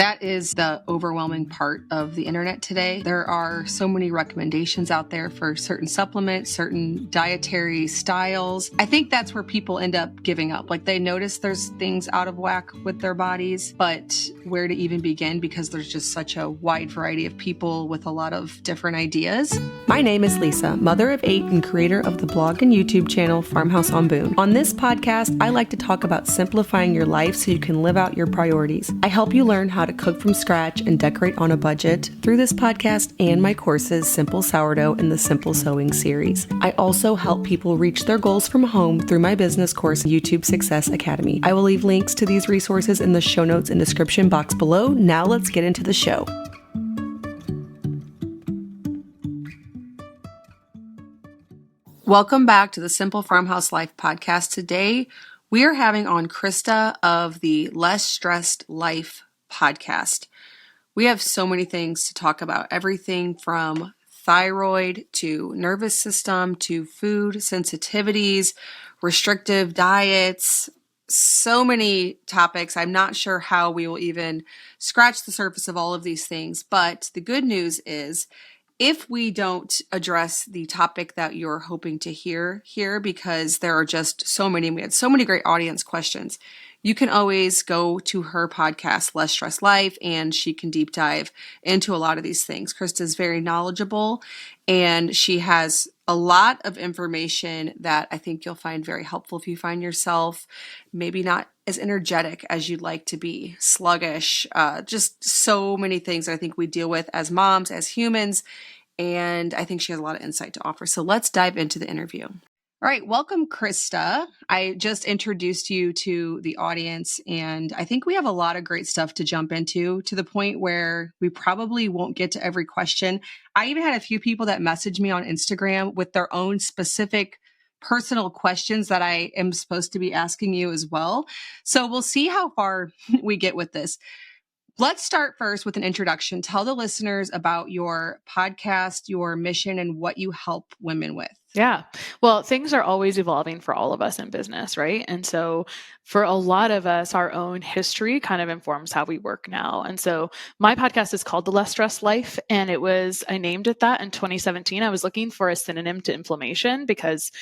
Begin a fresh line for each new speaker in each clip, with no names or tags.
That is the overwhelming part of the internet today. There are so many recommendations out there for certain supplements, certain dietary styles. I think that's where people end up giving up. Like they notice there's things out of whack with their bodies, but where to even begin because there's just such a wide variety of people with a lot of different ideas. My name is Lisa, mother of 8 and creator of the blog and YouTube channel Farmhouse on Boone. On this podcast, I like to talk about simplifying your life so you can live out your priorities. I help you learn how to cook from scratch and decorate on a budget through this podcast and my courses, Simple Sourdough and the Simple Sewing series. I also help people reach their goals from home through my business course, YouTube Success Academy. I will leave links to these resources in the show notes and description box below. Now let's get into the show. Welcome back to the Simple Farmhouse Life podcast. Today, we are having on Christa of the Less Stressed Life podcast. We have so many things to talk about, everything from thyroid to nervous system to food sensitivities, restrictive diets, so many topics. I'm not sure how we will even scratch the surface of all of these things, but the good news is if we don't address the topic that you're hoping to hear here, because there are just so many, we had so many great audience questions, you can always go to her podcast, Less Stress Life, and she can deep dive into a lot of these things. Christa is very knowledgeable, and she has a lot of information that I think you'll find very helpful if you find yourself maybe not as energetic as you'd like to be, sluggish, just so many things I think we deal with as moms, as humans, and I think she has a lot of insight to offer. So let's dive into the interview. All right, welcome, Christa. I just introduced you to the audience, and I think we have a lot of great stuff to jump into, to the point where we probably won't get to every question. I even had a few people that messaged me on Instagram with their own specific personal questions that I am supposed to be asking you as well. So we'll see how far we get with this. Let's start first with an introduction. Tell the listeners about your podcast, your mission, and what you help women with.
Yeah. Well, things are always evolving for all of us in business, right? And so for a lot of us, our own history kind of informs how we work now. And so my podcast is called The Less Stressed Life. And I named it that in 2017. I was looking for a synonym to inflammation because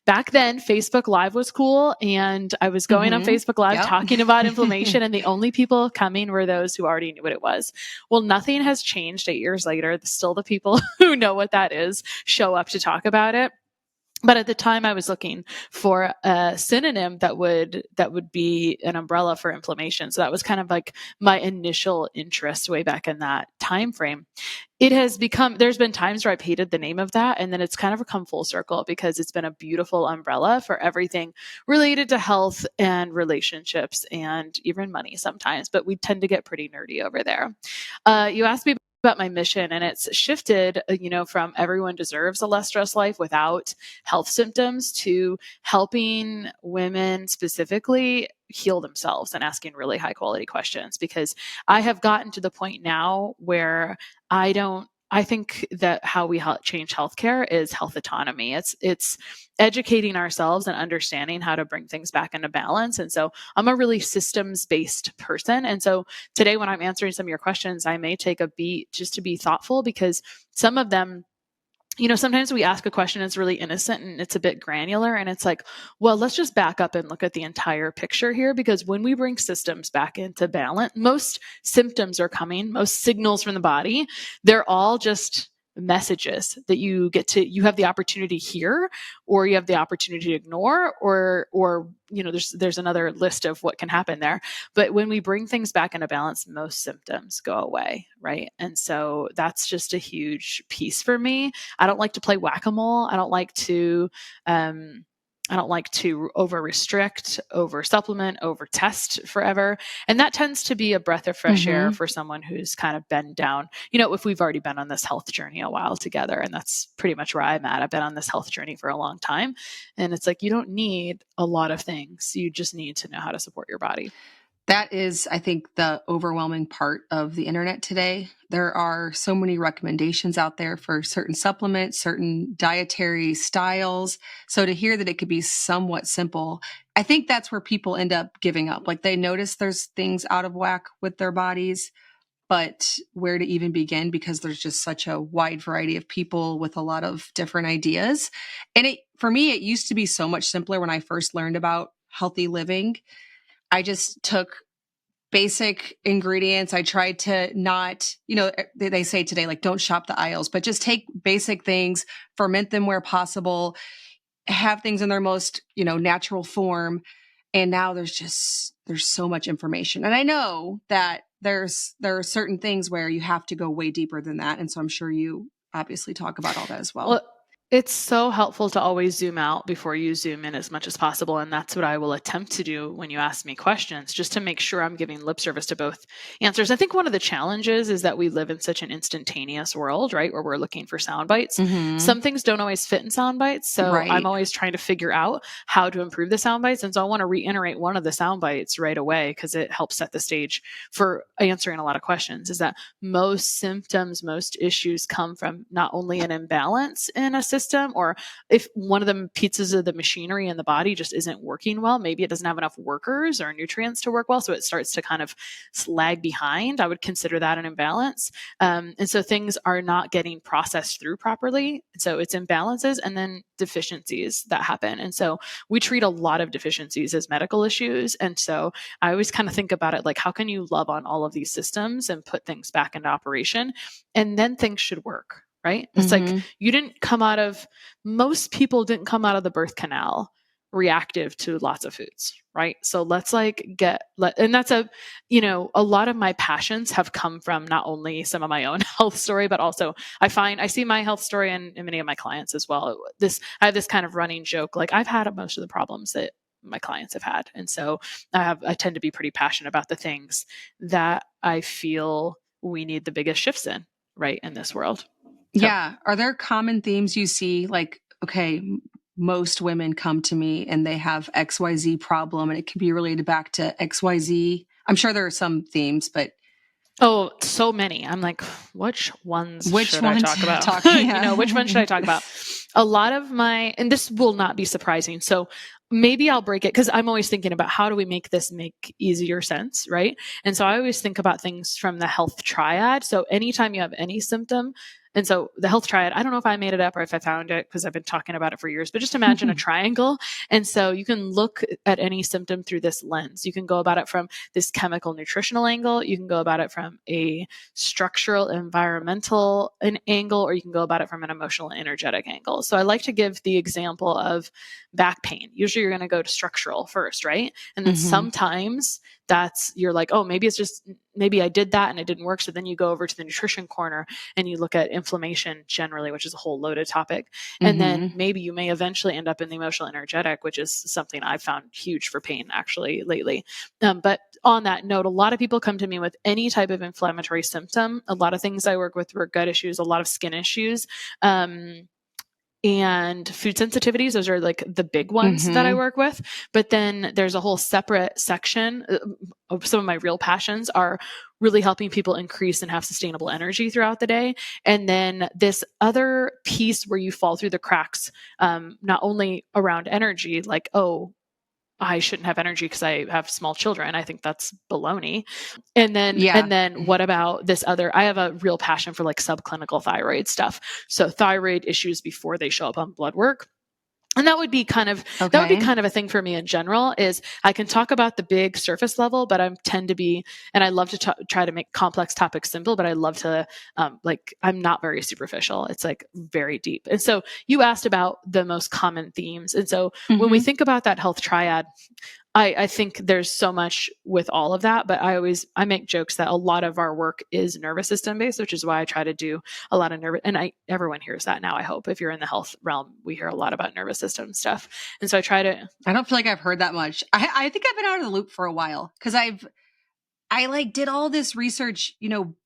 back then Facebook Live was cool. And I was going on Facebook Live talking about inflammation, and the only people coming were those who already knew what it was. Well, nothing has changed 8 years later. Still the people who know what that is show up to talk about it. But at the time I was looking for a synonym that would be an umbrella for inflammation. So that was kind of like my initial interest way back in that time frame. There's been times where I've hated the name of that, and then it's kind of come full circle because it's been a beautiful umbrella for everything related to health and relationships and even money sometimes, but we tend to get pretty nerdy over there. You asked me about my mission, and it's shifted, from everyone deserves a less stressed life without health symptoms to helping women specifically heal themselves and asking really high quality questions, because I have gotten to the point now where I think that how we change healthcare is health autonomy. It's educating ourselves and understanding how to bring things back into balance. And so I'm a really systems-based person. And so today when I'm answering some of your questions, I may take a beat just to be thoughtful, because some of them, sometimes we ask a question that's really innocent and it's a bit granular, and it's like, well, let's just back up and look at the entire picture here, because when we bring systems back into balance, most symptoms are coming, most signals from the body, they're all just messages that you have the opportunity to hear, or you have the opportunity to ignore, or there's another list of what can happen there. But when we bring things back into balance, most symptoms go away, right? And so that's just a huge piece for me. I don't like to play whack-a-mole. I don't like to over restrict, over supplement, over test forever. And that tends to be a breath of fresh air for someone who's kind of been down, if we've already been on this health journey a while together. And that's pretty much where I'm at. I've been on this health journey for a long time. And it's like, you don't need a lot of things. You just need to know how to support your body.
That is, I think, the overwhelming part of the internet today. There are so many recommendations out there for certain supplements, certain dietary styles. So to hear that it could be somewhat simple, I think that's where people end up giving up. Like they notice there's things out of whack with their bodies, but where to even begin, because there's just such a wide variety of people with a lot of different ideas. And for me, it used to be so much simpler when I first learned about healthy living. I just took basic ingredients. I tried to not, they say today, like, don't shop the aisles, but just take basic things, ferment them where possible, have things in their most, natural form. And now there's so much information. And I know that there are certain things where you have to go way deeper than that. And so I'm sure you obviously talk about all that as well.
Well, it's so helpful to always zoom out before you zoom in as much as possible. And that's what I will attempt to do when you ask me questions, just to make sure I'm giving lip service to both answers. I think one of the challenges is that we live in such an instantaneous world, right? Where we're looking for sound bites.
Mm-hmm.
Some things don't always fit in sound bites. So
Right.
I'm always trying to figure out how to improve the sound bites. And so I want to reiterate one of the sound bites right away, because it helps set the stage for answering a lot of questions, is that most symptoms, most issues come from not only an imbalance in a system, or if one of the pieces of the machinery in the body just isn't working well, maybe it doesn't have enough workers or nutrients to work well, so it starts to kind of lag behind. I would consider that an imbalance. And so things are not getting processed through properly. So it's imbalances and then deficiencies that happen. And so we treat a lot of deficiencies as medical issues. And so I always kind of think about it like, how can you love on all of these systems and put things back into operation? And then things should work. Right? It's like most people didn't come out of the birth canal reactive to lots of foods, right? So let's and that's a lot of my passions have come from not only some of my own health story, but also I see my health story in many of my clients as well. I have this kind of running joke, like, I've had most of the problems that my clients have had. And so I tend to be pretty passionate about the things that I feel we need the biggest shifts in, right, in this world. So.
Yeah. Are there common themes you see? Like, okay, most women come to me and they have XYZ problem, and it can be related back to XYZ. I'm sure there are some themes, but.
Oh, so many. I'm like, which ones should I talk about?
Yeah.
Which one should I talk about? A lot of and this will not be surprising. So maybe I'll break it, because I'm always thinking about how do we make this make easier sense, right? And so I always think about things from the health triad. So anytime you have any symptom, and so the health triad, I don't know if I made it up or if I found it, because I've been talking about it for years, but just imagine a triangle. And so you can look at any symptom through this lens. You can go about it from this chemical nutritional angle. You can go about it from a structural environmental angle, or you can go about it from an emotional and energetic angle. So I like to give the example of back pain. Usually you're going to go to structural first, right? And then sometimes you're like, oh, maybe I did that and it didn't work. So then you go over to the nutrition corner and you look at inflammation generally, which is a whole loaded topic. And then maybe you may eventually end up in the emotional energetic, which is something I've found huge for pain actually lately. But on that note, a lot of people come to me with any type of inflammatory symptom. A lot of things I work with were gut issues, a lot of skin issues. And food sensitivities, those are like the big ones that I work with. But then there's a whole separate section of some of my real passions are really helping people increase and have sustainable energy throughout the day. And then this other piece where you fall through the cracks, not only around energy, like, oh, I shouldn't have energy because I have small children. I think that's baloney. And then what about this other? I have a real passion for like subclinical thyroid stuff. So thyroid issues before they show up on blood work. And that would be kind of a thing for me in general. Is I can talk about the big surface level, but I love to try to make complex topics simple. But I love to I'm not very superficial. It's like very deep. And so you asked about the most common themes, and so when we think about that health triad, I think there's so much with all of that, but I make jokes that a lot of our work is nervous system based, which is why I try to do a lot of everyone hears that now. I hope if you're in the health realm, we hear a lot about nervous system stuff. And so I don't
feel like I've heard that much. I think I've been out of the loop for a while, because I did all this research,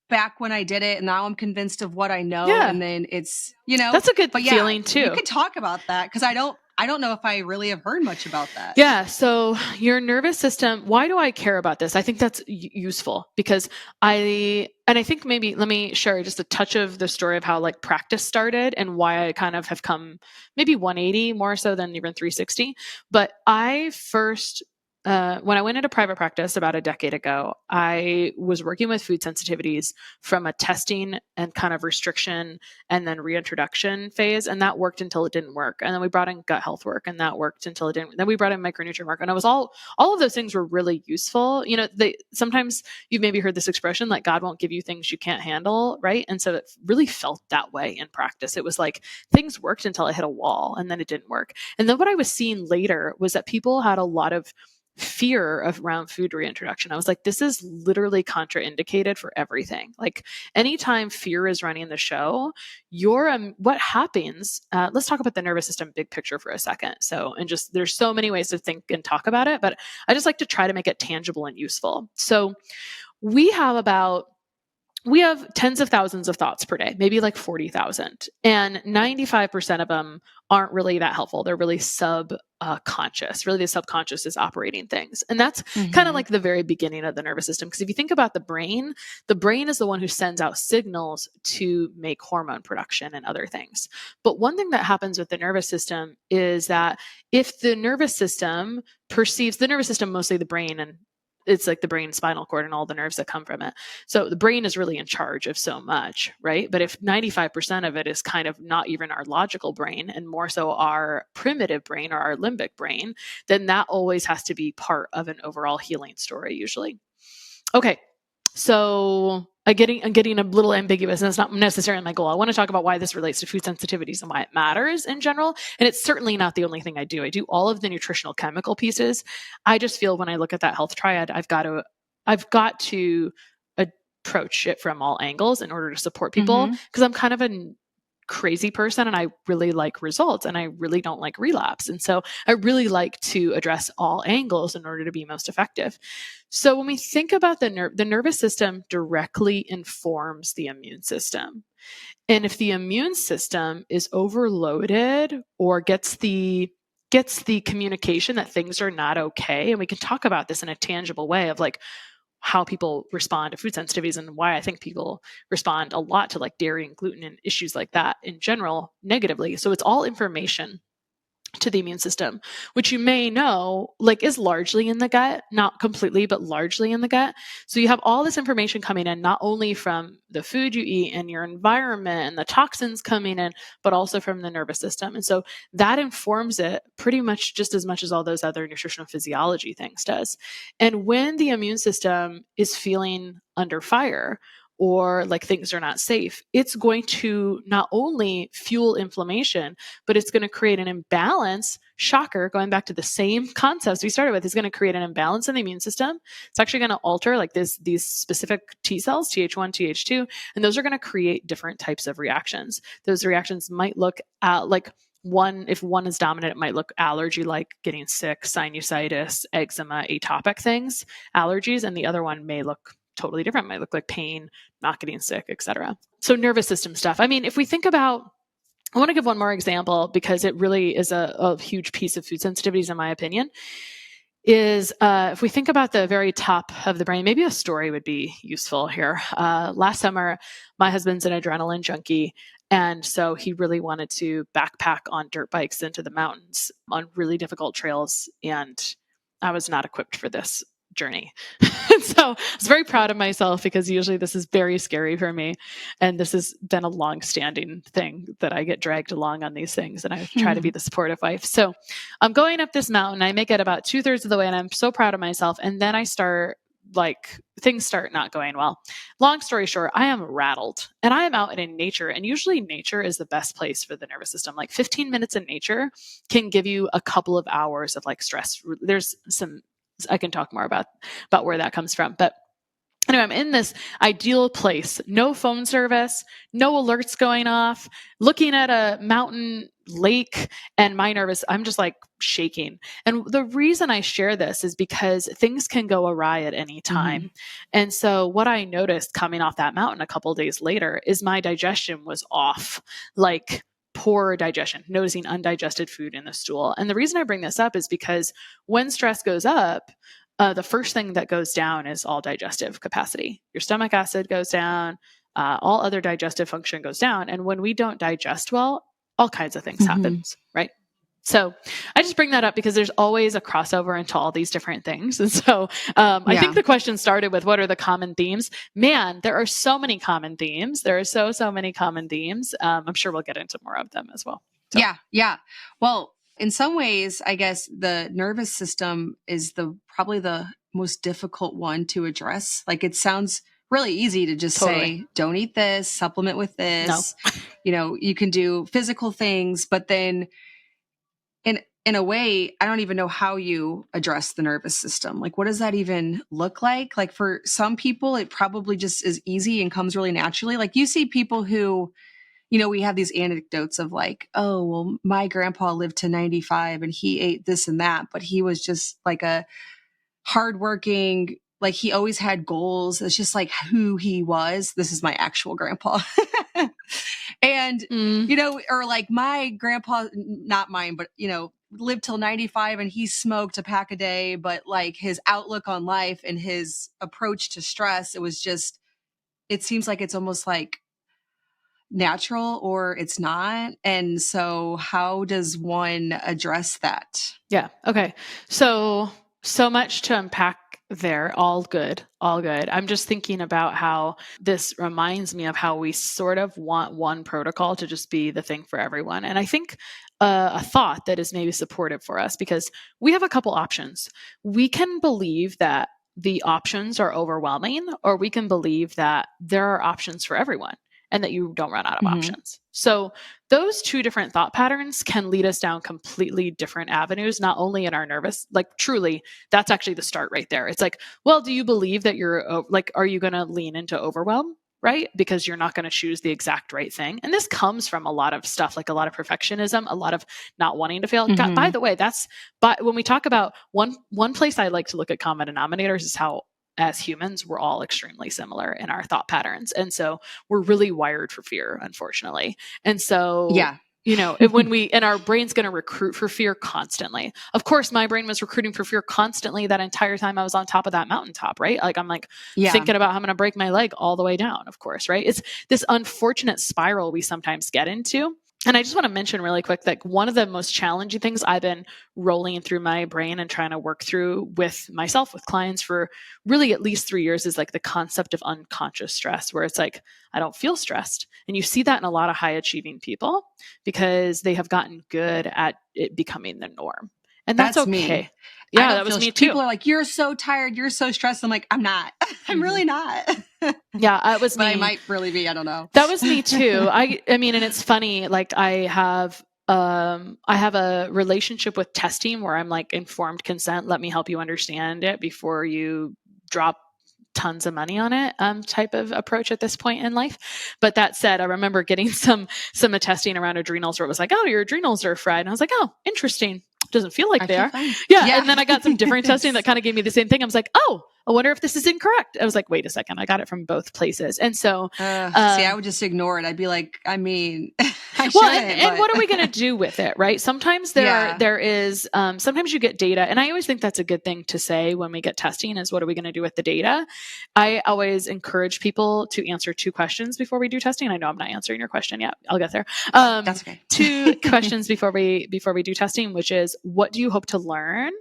back when I did it, and now I'm convinced of what I know. Yeah. And then it's,
that's a good feeling too.
You could talk about that, because I don't know if I really have heard much about that.
Yeah. So your nervous system, why do I care about this? I think that's useful because I think maybe let me share just a touch of the story of how like practice started and why I kind of have come maybe 180 more so than even 360. But I first when I went into private practice about a decade ago, I was working with food sensitivities from a testing and kind of restriction and then reintroduction phase. And that worked until it didn't work. And then we brought in gut health work and that worked until it didn't. Then we brought in micronutrient work. And it was all of those things were really useful. You know, sometimes you've maybe heard this expression, like God won't give you things you can't handle. Right. And so it really felt that way in practice. It was like things worked until it hit a wall and then it didn't work. And then what I was seeing later was that people had a lot of fear around food reintroduction. I was like, this is literally contraindicated for everything. Like anytime fear is running the show, what happens, let's talk about the nervous system big picture for a second. So, and just, there's so many ways to think and talk about it, but I just like to try to make it tangible and useful. So we have tens of thousands of thoughts per day, maybe like 40,000. And 95% of them aren't really that helpful. They're really subconscious. Really, the subconscious is operating things. And that's kind of like the very beginning of the nervous system. Because if you think about the brain is the one who sends out signals to make hormone production and other things. But one thing that happens with the nervous system is that if the nervous system mostly the brain, and it's like the brain, spinal cord, and all the nerves that come from it. So the brain is really in charge of so much, right? But if 95% of it is kind of not even our logical brain and more so our primitive brain or our limbic brain, then that always has to be part of an overall healing story usually. Okay. So I'm getting a little ambiguous, and it's not necessarily my goal. I want to talk about why this relates to food sensitivities and why it matters in general. And it's certainly not the only thing I do. I do all of the nutritional chemical pieces. I just feel when I look at that health triad, I've got to approach it from all angles in order to support people, because I'm kind of a crazy person and I really like results and I really don't like relapse. And so I really like to address all angles in order to be most effective. So when we think about the nervous system directly informs the immune system. And if the immune system is overloaded or gets the communication that things are not okay, and we can talk about this in a tangible way of like how people respond to food sensitivities and why I think people respond a lot to like dairy and gluten and issues like that in general negatively. So it's all information to the immune system, which you may know like is largely in the gut, not completely, but largely in the gut. So you have all this information coming in, not only from the food you eat and your environment and the toxins coming in, but also from the nervous system. And so that informs it pretty much just as much as all those other nutritional physiology things does. And when the immune system is feeling under fire, or like things are not safe, it's going to not only fuel inflammation, but it's going to create an imbalance. Shocker, going back to the same concepts we started with, is going to create an imbalance in the immune system. It's actually going to alter like these specific T cells, Th1, Th2, and those are going to create different types of reactions. Those reactions might look like if one is dominant, it might look allergy, like getting sick, sinusitis, eczema, atopic things, allergies, and the other one may look totally different. It might look like pain, not getting sick, etc. So nervous system stuff. I mean, if we think about, I want to give one more example because it really is a huge piece of food sensitivities, in my opinion, is if we think about the very top of the brain, maybe a story would be useful here. Last summer, my husband's an adrenaline junkie. And so he really wanted to backpack on dirt bikes into the mountains on really difficult trails. And I was not equipped for this journey. So I was very proud of myself because usually this is very scary for me. And this has been a long-standing thing that I get dragged along on these things and I try to be the supportive wife. So I'm going up this mountain. I make it about 2/3 of the way and I'm so proud of myself. And then things start not going well. Long story short, I am rattled and I am out in nature, and usually nature is the best place for the nervous system. Like 15 minutes in nature can give you a couple of hours of like stress. I can talk more about where that comes from. But anyway, I'm in this ideal place, no phone service, no alerts going off, looking at a mountain lake, and I'm just like shaking. And the reason I share this is because things can go awry at any time. And so what I noticed coming off that mountain a couple of days later is my digestion was off, like poor digestion, noticing undigested food in the stool. And the reason I bring this up is because when stress goes up, the first thing that goes down is all digestive capacity. Your stomach acid goes down, all other digestive function goes down. And when we don't digest well, all kinds of things happen, right? So I just bring that up because there's always a crossover into all these different things. And so I think the question started with what are the common themes? Man, there are so many common themes. There are so many common themes. I'm sure we'll get into more of them as well. So.
Yeah. Well, in some ways, I guess the nervous system is probably the most difficult one to address. Like it sounds really easy to just say, don't eat this, supplement with this. No. You can do physical things, but then in a way, I don't even know how you address the nervous system. Like, what does that even look like? Like for some people, it probably just is easy and comes really naturally. Like you see people who, we have these anecdotes of like, oh, well, my grandpa lived to 95 and he ate this and that, but he was just like a hardworking, like he always had goals. It's just like who he was. This is my actual grandpa. And, or like my grandpa, not mine, but, lived till 95 and he smoked a pack a day, but like his outlook on life and his approach to stress, it seems like it's almost like natural or it's not. And so how does one address that?
Yeah. Okay. So much to unpack there. All good. I'm just thinking about how this reminds me of how we sort of want one protocol to just be the thing for everyone. And I think a thought that is maybe supportive for us because we have a couple options. We can believe that the options are overwhelming, or we can believe that there are options for everyone and that you don't run out of options. So those two different thought patterns can lead us down completely different avenues, not only in our nervous, like truly, that's actually the start right there. It's like, well, do you believe that are you going to lean into overwhelm? Right? Because you're not going to choose the exact right thing. And this comes from a lot of stuff, like a lot of perfectionism, a lot of not wanting to fail. God, by the way, but when we talk about one place I like to look at common denominators is how as humans, we're all extremely similar in our thought patterns. And so we're really wired for fear, unfortunately. And so, and our brain's going to recruit for fear constantly. Of course, my brain was recruiting for fear constantly that entire time I was on top of that mountaintop, right? Like I'm thinking about how I'm going to break my leg all the way down, of course, right? It's this unfortunate spiral we sometimes get into. And I just want to mention really quick that one of the most challenging things I've been rolling through my brain and trying to work through with myself, with clients for really at least 3 years is like the concept of unconscious stress, where it's like, I don't feel stressed. And you see that in a lot of high achieving people because they have gotten good at it becoming the norm. And that's okay.
Me.
Yeah, that was me too.
People are like, you're so tired. You're so stressed. I'm like, I'm not. I'm really not.
Yeah, it was me.
But I might really be. I don't know.
That was me too. I mean, and it's funny, like I have a relationship with testing where I'm like informed consent. Let me help you understand it before you drop tons of money on it type of approach at this point in life. But that said, I remember getting some testing around adrenals where it was like, oh, your adrenals are fried. And I was like, oh, interesting. Doesn't feel like they are. Yeah. And then I got some different testing that kind of gave me the same thing. I was like, oh, I wonder if this is incorrect. I was like, wait a second. I got it from both places. And so,
I would just ignore it. I'd be like, I mean, I
well, and what are we going to do with it? Right. Sometimes there is, sometimes you get data. And I always think that's a good thing to say when we get testing is what are we going to do with the data? I always encourage people to answer 2 questions before we do testing. I know I'm not answering your question yet. I'll get there.
That's okay.
2 questions before we do testing, which is what do you hope to learn?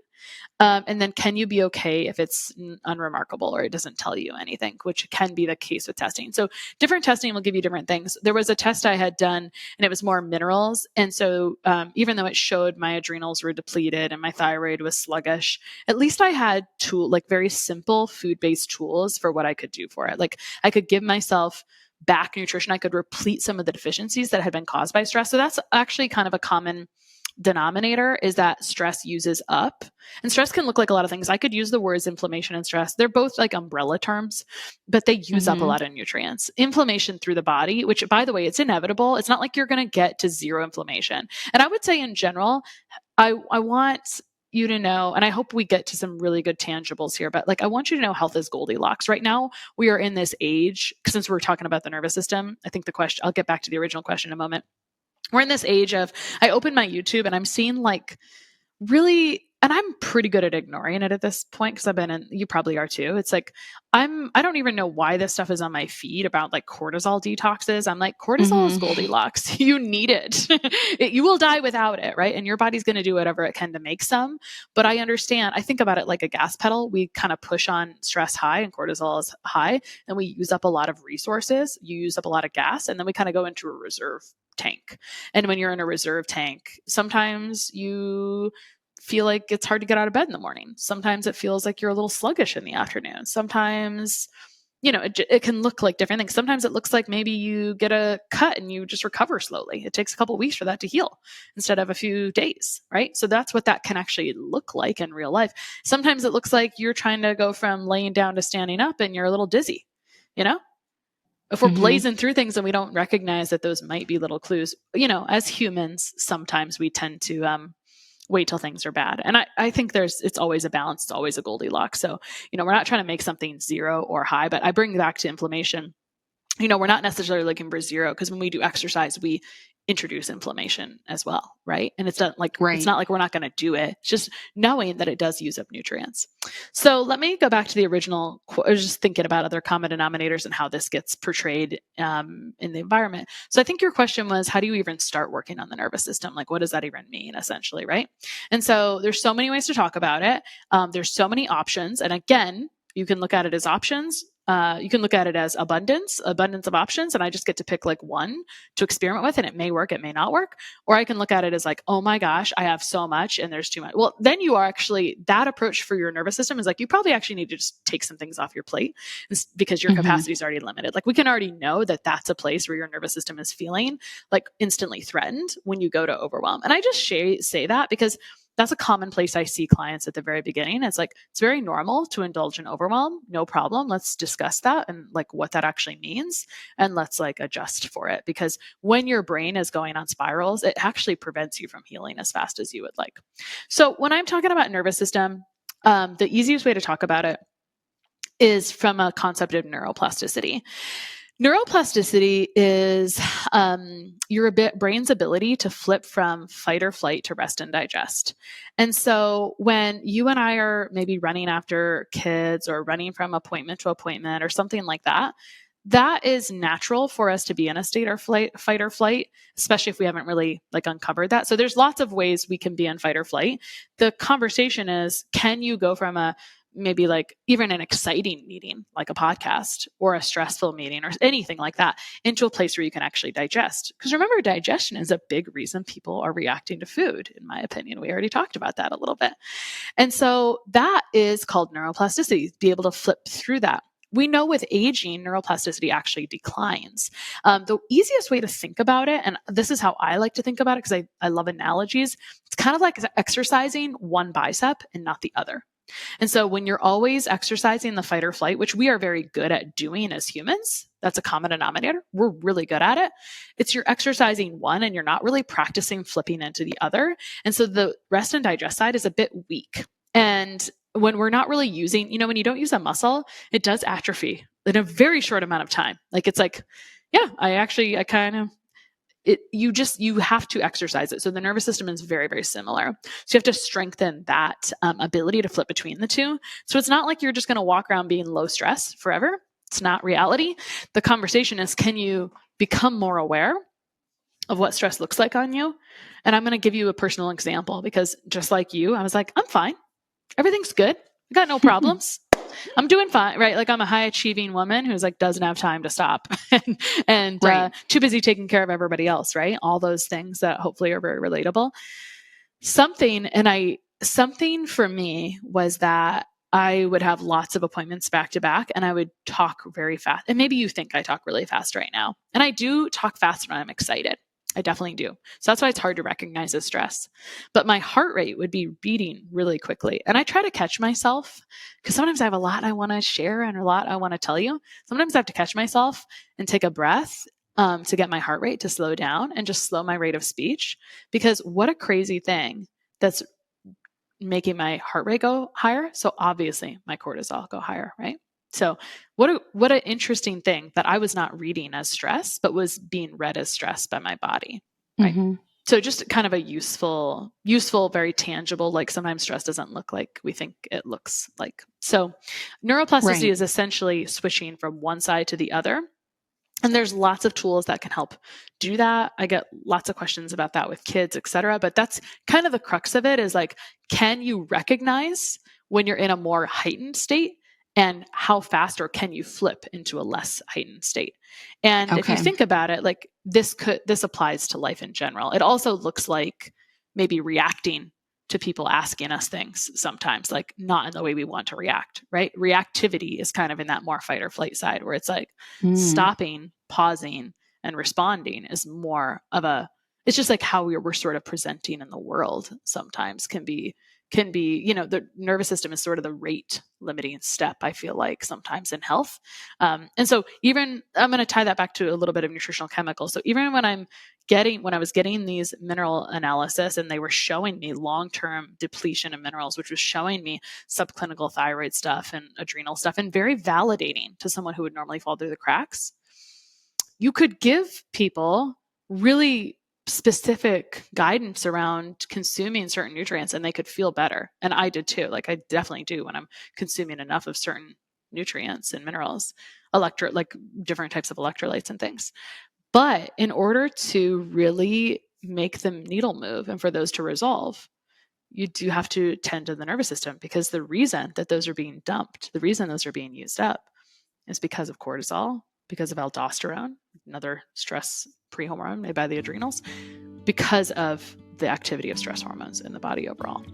And then can you be okay if it's unremarkable or it doesn't tell you anything, which can be the case with testing. So different testing will give you different things. There was a test I had done and it was more minerals. And so even though it showed my adrenals were depleted and my thyroid was sluggish, at least I had very simple food-based tools for what I could do for it. Like I could give myself back nutrition. I could replete some of the deficiencies that had been caused by stress. So that's actually kind of a common denominator is that stress uses up. And stress can look like a lot of things. I could use the words inflammation and stress. They're both like umbrella terms, but they use up a lot of nutrients. Inflammation through the body, which by the way, it's inevitable. It's not like you're going to get to zero inflammation. And I would say in general, I want you to know, and I hope we get to some really good tangibles here, but like I want you to know health is Goldilocks. Right now, we are in this age, since we're talking about the nervous system, I think the question, I'll get back to the original question in a moment. We're in this age of, I open my YouTube and I'm seeing like really and I'm pretty good at ignoring it at this point because I've been in, you probably are too. It's like, I don't even know why this stuff is on my feed about like cortisol detoxes. I'm like, cortisol is Goldilocks. You need it. You will die without it, right? And your body's going to do whatever it can to make some. But I understand, I think about it like a gas pedal. We kind of push on stress high and cortisol is high, and we use up a lot of resources. You use up a lot of gas, and then we kind of go into a reserve tank. And when you're in a reserve tank, sometimes you feel like it's hard to get out of bed in the morning. Sometimes it feels like you're a little sluggish in the afternoon. Sometimes, it can look like different things. Sometimes it looks like maybe you get a cut and you just recover slowly. It takes a couple of weeks for that to heal instead of a few days, right? So that's what that can actually look like in real life. Sometimes it looks like you're trying to go from laying down to standing up and you're a little dizzy, If we're blazing through things and we don't recognize that those might be little clues, as humans, sometimes we tend to wait till things are bad. And I think it's always a balance. It's always a Goldilocks. So, we're not trying to make something zero or high, but I bring back to inflammation. We're not necessarily looking for zero because when we do exercise, we introduce inflammation as well, right? And it's not like it's not like we're not going to do it. It's just knowing that it does use up nutrients. So let me go back to the original. I was just thinking about other common denominators and how this gets portrayed in the environment. So I think your question was, how do you even start working on the nervous system? Like, what does that even mean, essentially, right? And so there's so many ways to talk about it. There's so many options, and again, you can look at it as options. You can look at it as abundance of options. And I just get to pick like one to experiment with, and it may work, it may not work. Or I can look at it as like, oh my gosh, I have so much and there's too much. Well, then you are actually, that approach for your nervous system is like, you probably actually need to just take some things off your plate because your capacity is already limited. Like we can already know that that's a place where your nervous system is feeling like instantly threatened when you go to overwhelm. And I just say that because that's a common place I see clients at the very beginning. It's like, it's very normal to indulge in overwhelm. No problem. Let's discuss that and like what that actually means. And let's like adjust for it. Because when your brain is going on spirals, it actually prevents you from healing as fast as you would like. So when I'm talking about nervous system, the easiest way to talk about it is from a concept of neuroplasticity. Neuroplasticity is your brain's ability to flip from fight or flight to rest and digest. And so when you and I are maybe running after kids or running from appointment to appointment or something like that, that is natural for us to be in a state of fight or flight, especially if we haven't really like uncovered that. So there's lots of ways we can be in fight or flight. The conversation is, can you go from maybe like even an exciting meeting, like a podcast or a stressful meeting or anything like that, into a place where you can actually digest. Because remember, digestion is a big reason people are reacting to food, in my opinion. We already talked about that a little bit. And so that is called neuroplasticity, be able to flip through that. We know with aging, neuroplasticity actually declines. The easiest way to think about it, and this is how I like to think about it because I love analogies, it's kind of like exercising one bicep and not the other. And so when you're always exercising the fight or flight, which we are very good at doing as humans, that's a common denominator. We're really good at it. It's you're exercising one and you're not really practicing flipping into the other. And so the rest and digest side is a bit weak. And when we're not really using, when you don't use a muscle, it does atrophy in a very short amount of time. Like it's like, yeah, you have to exercise it. So the nervous system is very, very similar. So you have to strengthen that ability to flip between the two. So it's not like you're just going to walk around being low stress forever. It's not reality. The conversation is, can you become more aware of what stress looks like on you? And I'm going to give you a personal example because just like you, I was like, I'm fine. Everything's good. I got no problems. I'm doing fine, right? Like I'm a high achieving woman who's like doesn't have time to stop and
Right.
too busy taking care of everybody else, right? All those things that hopefully are very relatable. Something for me was that I would have lots of appointments back to back and I would talk very fast. And maybe you think I talk really fast right now. And I do talk fast when I'm excited. I definitely do. So that's why it's hard to recognize as stress. But my heart rate would be beating really quickly. And I try to catch myself because sometimes I have a lot I want to share and a lot I want to tell you. Sometimes I have to catch myself and take a breath to get my heart rate to slow down and just slow my rate of speech. Because what a crazy thing that's making my heart rate go higher. So obviously my cortisol go higher, right? So what an interesting thing that I was not reading as stress, but was being read as stress by my body, right?
Mm-hmm.
So just kind of a useful, very tangible, like sometimes stress doesn't look like we think it looks like. So neuroplasticity is essentially switching from one side to the other. And there's lots of tools that can help do that. I get lots of questions about that with kids, et cetera. But that's kind of the crux of it, is like, can you recognize when you're in a more heightened state, and how fast, or can you flip into a less heightened state? And if you think about it, like this applies to life in general. It also looks like maybe reacting to people asking us things sometimes, like not in the way we want to react, right? Reactivity is kind of in that more fight or flight side, where it's like stopping, pausing, and responding is more of it's just like how we're sort of presenting in the world sometimes can be, the nervous system is sort of the rate limiting step, I feel like, sometimes in health. And so even, I'm going to tie that back to a little bit of nutritional chemicals. So even when I was getting these mineral analysis, and they were showing me long-term depletion of minerals, which was showing me subclinical thyroid stuff and adrenal stuff, and very validating to someone who would normally fall through the cracks, you could give people really specific guidance around consuming certain nutrients, and they could feel better. And I did too. Like I definitely do when I'm consuming enough of certain nutrients and minerals, like different types of electrolytes and things. But in order to really make the needle move and for those to resolve, you do have to tend to the nervous system, because the reason that those are being dumped, the reason those are being used up, is because of cortisol, because of aldosterone, another stress pre-hormone made by the adrenals, because of the activity of stress hormones in the body overall.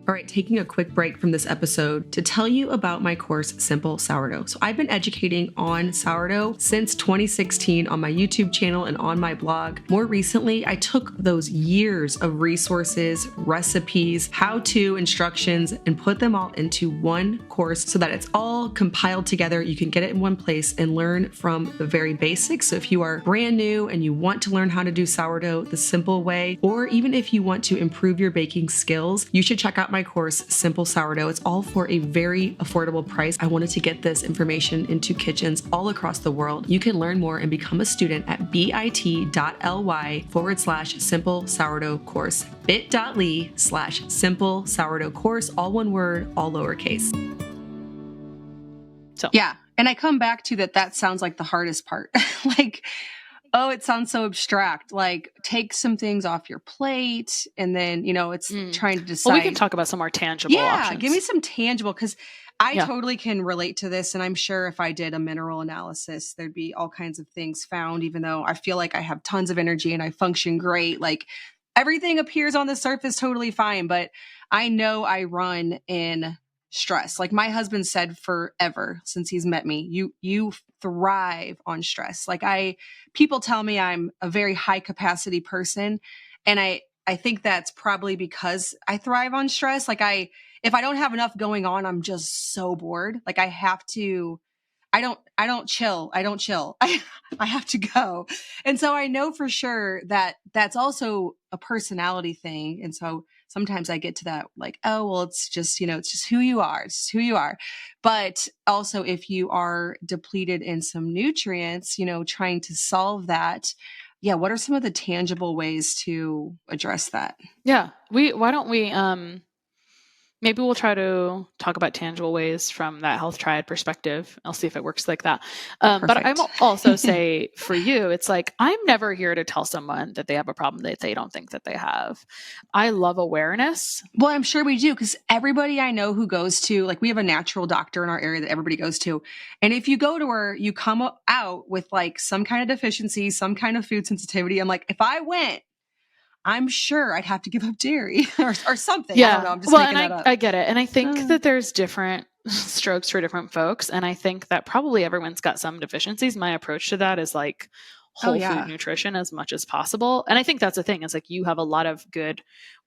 All right, taking a quick break from this episode to tell you about my course, Simple Sourdough. So I've been educating on sourdough since 2016 on my YouTube channel and on my blog. More recently, I took those years of resources, recipes, how-to instructions, and put them all into one course so that it's all compiled together. You can get it in one place and learn from the very basics. So if you are brand new and you want to learn how to do sourdough the simple way, or even if you want to improve your baking skills, you should check out my course, Simple Sourdough. It's all for a very affordable price. I wanted to get this information into kitchens all across the world. You can learn more and become a student at bit.ly/simple sourdough course. bit.ly/simple sourdough course, all one word, all lowercase. So yeah. And I come back to that sounds like the hardest part. Like, oh, it sounds so abstract. Like, take some things off your plate, and then, it's trying to decide.
Well, we can talk about some more tangible options.
Give me some tangible, because I totally can relate to this. And I'm sure if I did a mineral analysis, there'd be all kinds of things found, even though I feel like I have tons of energy and I function great. Like, everything appears on the surface totally fine, but I know I run in stress. Like my husband said forever since he's met me, you thrive on stress. Like people tell me I'm a very high capacity person. And I think that's probably because I thrive on stress. Like if I don't have enough going on, I'm just so bored. Like I don't chill. I have to go. And so I know for sure that that's also a personality thing. And so sometimes I get to that, like, oh, well, it's just who you are. It's just who you are. But also if you are depleted in some nutrients, trying to solve that. Yeah. What are some of the tangible ways to address that?
Yeah. Why don't we, maybe we'll try to talk about tangible ways from that health triad perspective. I'll see if it works like that. But I'm also say for you, it's like, I'm never here to tell someone that they have a problem that they don't think that they have. I love awareness.
Well, I'm sure we do, because everybody I know who goes to, like, we have a natural doctor in our area that everybody goes to. And if you go to her, you come out with like some kind of deficiency, some kind of food sensitivity. I'm like, if I went, I'm sure I'd have to give up dairy or something.
Yeah.
I don't know. I'm just making that up.
I get it. And I think that there's different strokes for different folks. And I think that probably everyone's got some deficiencies. My approach to that is like whole food nutrition as much as possible. And I think that's the thing. It's like you have a lot of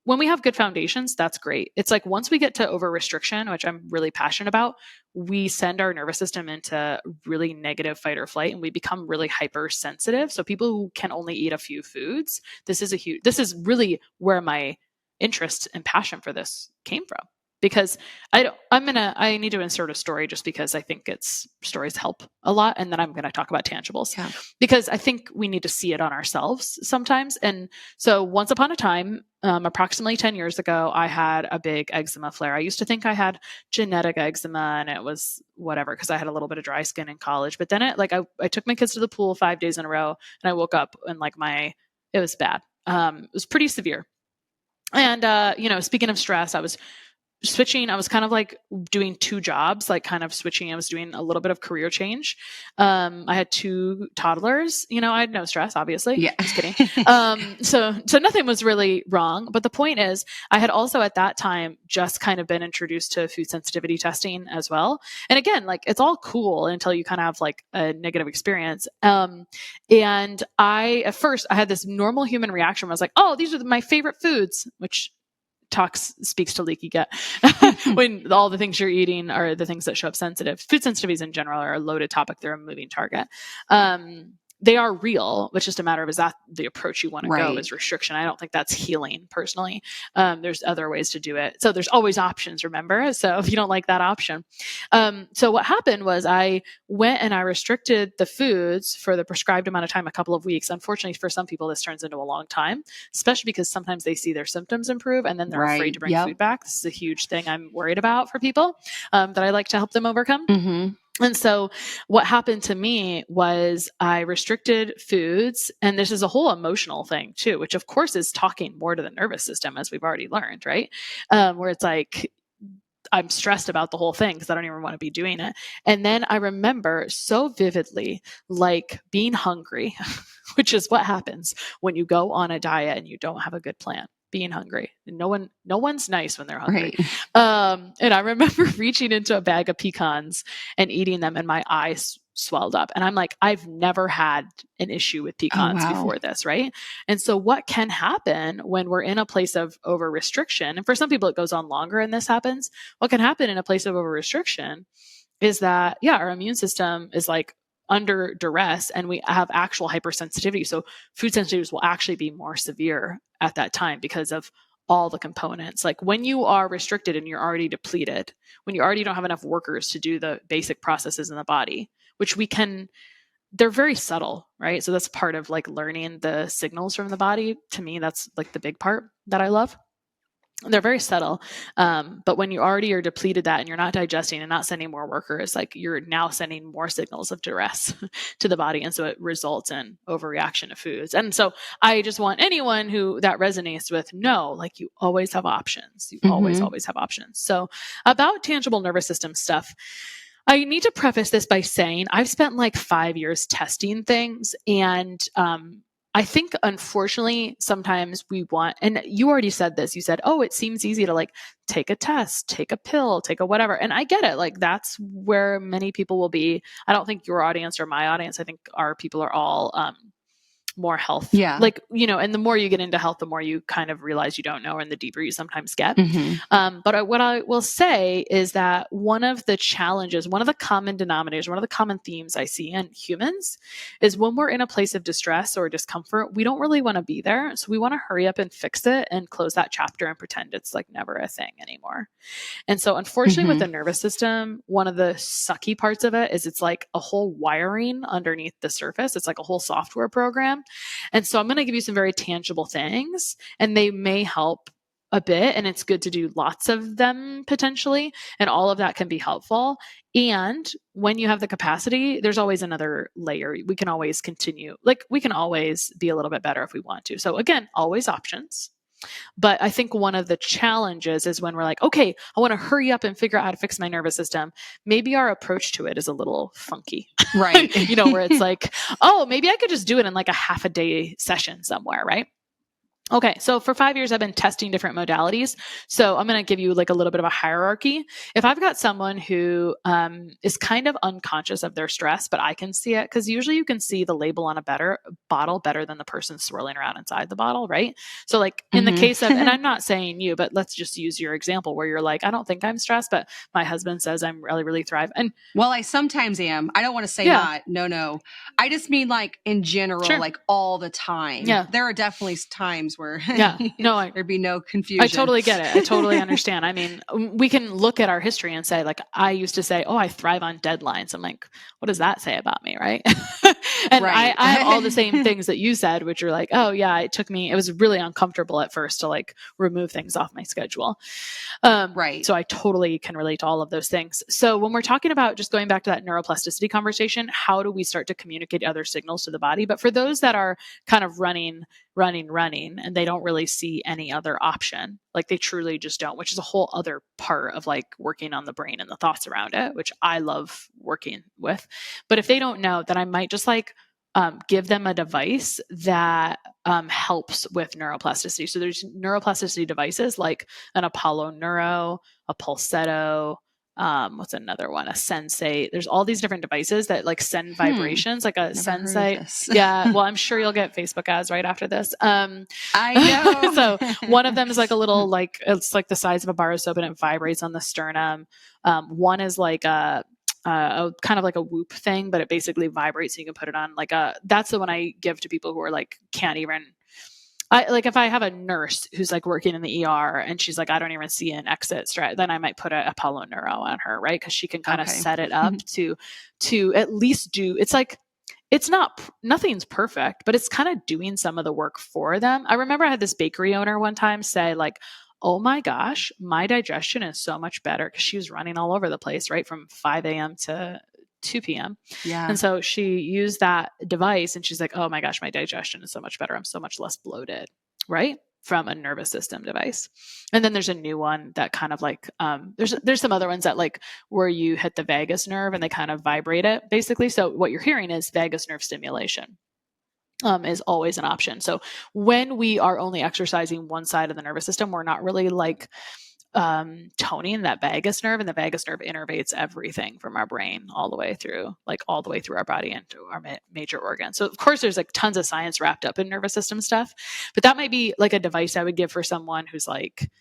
when we have good foundations, that's great. It's like once we get to over restriction, which I'm really passionate about, we send our nervous system into really negative fight or flight, and we become really hypersensitive. So people who can only eat a few foods, this is really where my interest and passion for this came from. because I need to insert a story just because I think stories help a lot. And then I'm going to talk about tangibles because I think we need to see it on ourselves sometimes. And so once upon a time, approximately 10 years ago, I had a big eczema flare. I used to think I had genetic eczema and it was whatever, because I had a little bit of dry skin in college, but then I took my kids to the pool 5 days in a row and I woke up and it was bad. It was pretty severe. And, speaking of stress, I was switching. I was kind of like doing two jobs, like kind of switching. I was doing a little bit of career change. I had two toddlers, I had no stress, obviously.
Yeah.
Just kidding. So nothing was really wrong. But the point is, I had also at that time just kind of been introduced to food sensitivity testing as well. And again, like it's all cool until you kind of have like a negative experience. And at first I had this normal human reaction. I was like, oh, these are my favorite foods, which speaks to leaky gut when all the things you're eating are the things that show up sensitive. Food sensitivities in general are a loaded topic. They're a moving target. They are real. It's just a matter of, is that the approach you want to go is restriction? I don't think that's healing personally. There's other ways to do it. So there's always options, remember? So if you don't like that option. So what happened was I went and I restricted the foods for the prescribed amount of time, a couple of weeks. Unfortunately, for some people, this turns into a long time, especially because sometimes they see their symptoms improve and then they're afraid to bring food back. This is a huge thing I'm worried about for people that I like to help them overcome.
Mm-hmm.
And so what happened to me was I restricted foods, and this is a whole emotional thing too, which of course is talking more to the nervous system, as we've already learned, right? Where it's like, I'm stressed about the whole thing because I don't even want to be doing it. And then I remember so vividly, like being hungry, which is what happens when you go on a diet and you don't have a good plan. Being hungry. No one's nice when they're hungry. Right. And I remember reaching into a bag of pecans and eating them and my eyes swelled up. And I'm like, I've never had an issue with pecans before this, right? And so what can happen when we're in a place of over restriction, and for some people it goes on longer and this happens, what can happen in a place of over restriction is that, our immune system is like under duress and we have actual hypersensitivity. So food sensitivities will actually be more severe at that time because of all the components. Like when you are restricted and you're already depleted, when you already don't have enough workers to do the basic processes in the body, which they're very subtle, right? So that's part of like learning the signals from the body. To me, that's like the big part that I love. They're very subtle. But when you already are depleted that and you're not digesting and not sending more workers, like you're now sending more signals of duress to the body. And so it results in overreaction to foods. And so I just want anyone who that resonates with, know, like you always have options. You always have options. So about tangible nervous system stuff, I need to preface this by saying I've spent like 5 years testing things, and I think, unfortunately, sometimes we want, and you already said this, you said, oh, it seems easy to like take a test, take a pill, take a whatever. And I get it. Like that's where many people will be. I don't think your audience or my audience, I think our people are all more health.
Yeah.
Like, and the more you get into health, the more you kind of realize you don't know, and the deeper you sometimes get. But what I will say is that one of the challenges, one of the common denominators, one of the common themes I see in humans is when we're in a place of distress or discomfort, we don't really want to be there. So we want to hurry up and fix it and close that chapter and pretend it's like never a thing anymore. And so unfortunately with the nervous system, one of the sucky parts of it is it's like a whole wiring underneath the surface. It's like a whole software program. And so I'm going to give you some very tangible things, and they may help a bit, and it's good to do lots of them potentially, and all of that can be helpful. And when you have the capacity, there's always another layer. We can always continue. Like we can always be a little bit better if we want to. So again, always options. But I think one of the challenges is when we're like, okay, I want to hurry up and figure out how to fix my nervous system. Maybe our approach to it is a little funky,
right?
Where it's like, oh, maybe I could just do it in like a half a day session somewhere, right? Okay, so for 5 years, I've been testing different modalities. So I'm going to give you like a little bit of a hierarchy. If I've got someone who is kind of unconscious of their stress, but I can see it, because usually you can see the label on a bottle better than the person swirling around inside the bottle, right? So like in the case of, and I'm not saying you, but let's just use your example where you're like, I don't think I'm stressed, but my husband says I'm really, really thrive. And
well, I sometimes am. I don't want to say not. No. I just mean like in general, like all the time.
Yeah.
There are definitely times where
no,
there'd be no confusion.
I totally get it. I totally understand. I mean, we can look at our history and say, like, I used to say, oh, I thrive on deadlines. I'm like, what does that say about me? Right. And
right.
I have all the same things that you said, which are like, oh yeah, it was really uncomfortable at first to like remove things off my schedule.
Right.
So I totally can relate to all of those things. So when we're talking about just going back to that neuroplasticity conversation, how do we start to communicate other signals to the body? But for those that are kind of running, and they don't really see any other option, like they truly just don't, which is a whole other part of like working on the brain and the thoughts around it, which I love working with. But if they don't know, then I might just like give them a device that helps with neuroplasticity. So there's neuroplasticity devices like an Apollo Neuro, a Pulsetto, what's another one? A Sensate. There's all these different devices that like send vibrations, like a Sensate. Yeah. Well, I'm sure you'll get Facebook ads right after this.
I know.
So one of them is like a little, like, it's like the size of a bar of soap and it vibrates on the sternum. One is like a kind of like a Whoop thing, but it basically vibrates. So you can put it on like that's the one I give to people who are like, can't even, like if I have a nurse who's like working in the ER and she's like, I don't even see an exit then I might put a Apollo Neuro on her, right? Cause she can kind of set it up to at least it's like, nothing's perfect, but it's kind of doing some of the work for them. I remember I had this bakery owner one time say like, oh my gosh, my digestion is so much better, because she was running all over the place, right? From 5 a.m. to 2 p.m.
Yeah.
And so she used that device and she's like, oh my gosh, my digestion is so much better. I'm so much less bloated, right? From a nervous system device. And then there's a new one that kind of like, there's some other ones that like where you hit the vagus nerve and they kind of vibrate it basically. So what you're hearing is vagus nerve stimulation. Is always an option. So when we are only exercising one side of the nervous system, we're not really like toning that vagus nerve, and the vagus nerve innervates everything from our brain all the way through our body and to our major organs. So of course there's like tons of science wrapped up in nervous system stuff, but that might be like a device I would give for someone who's like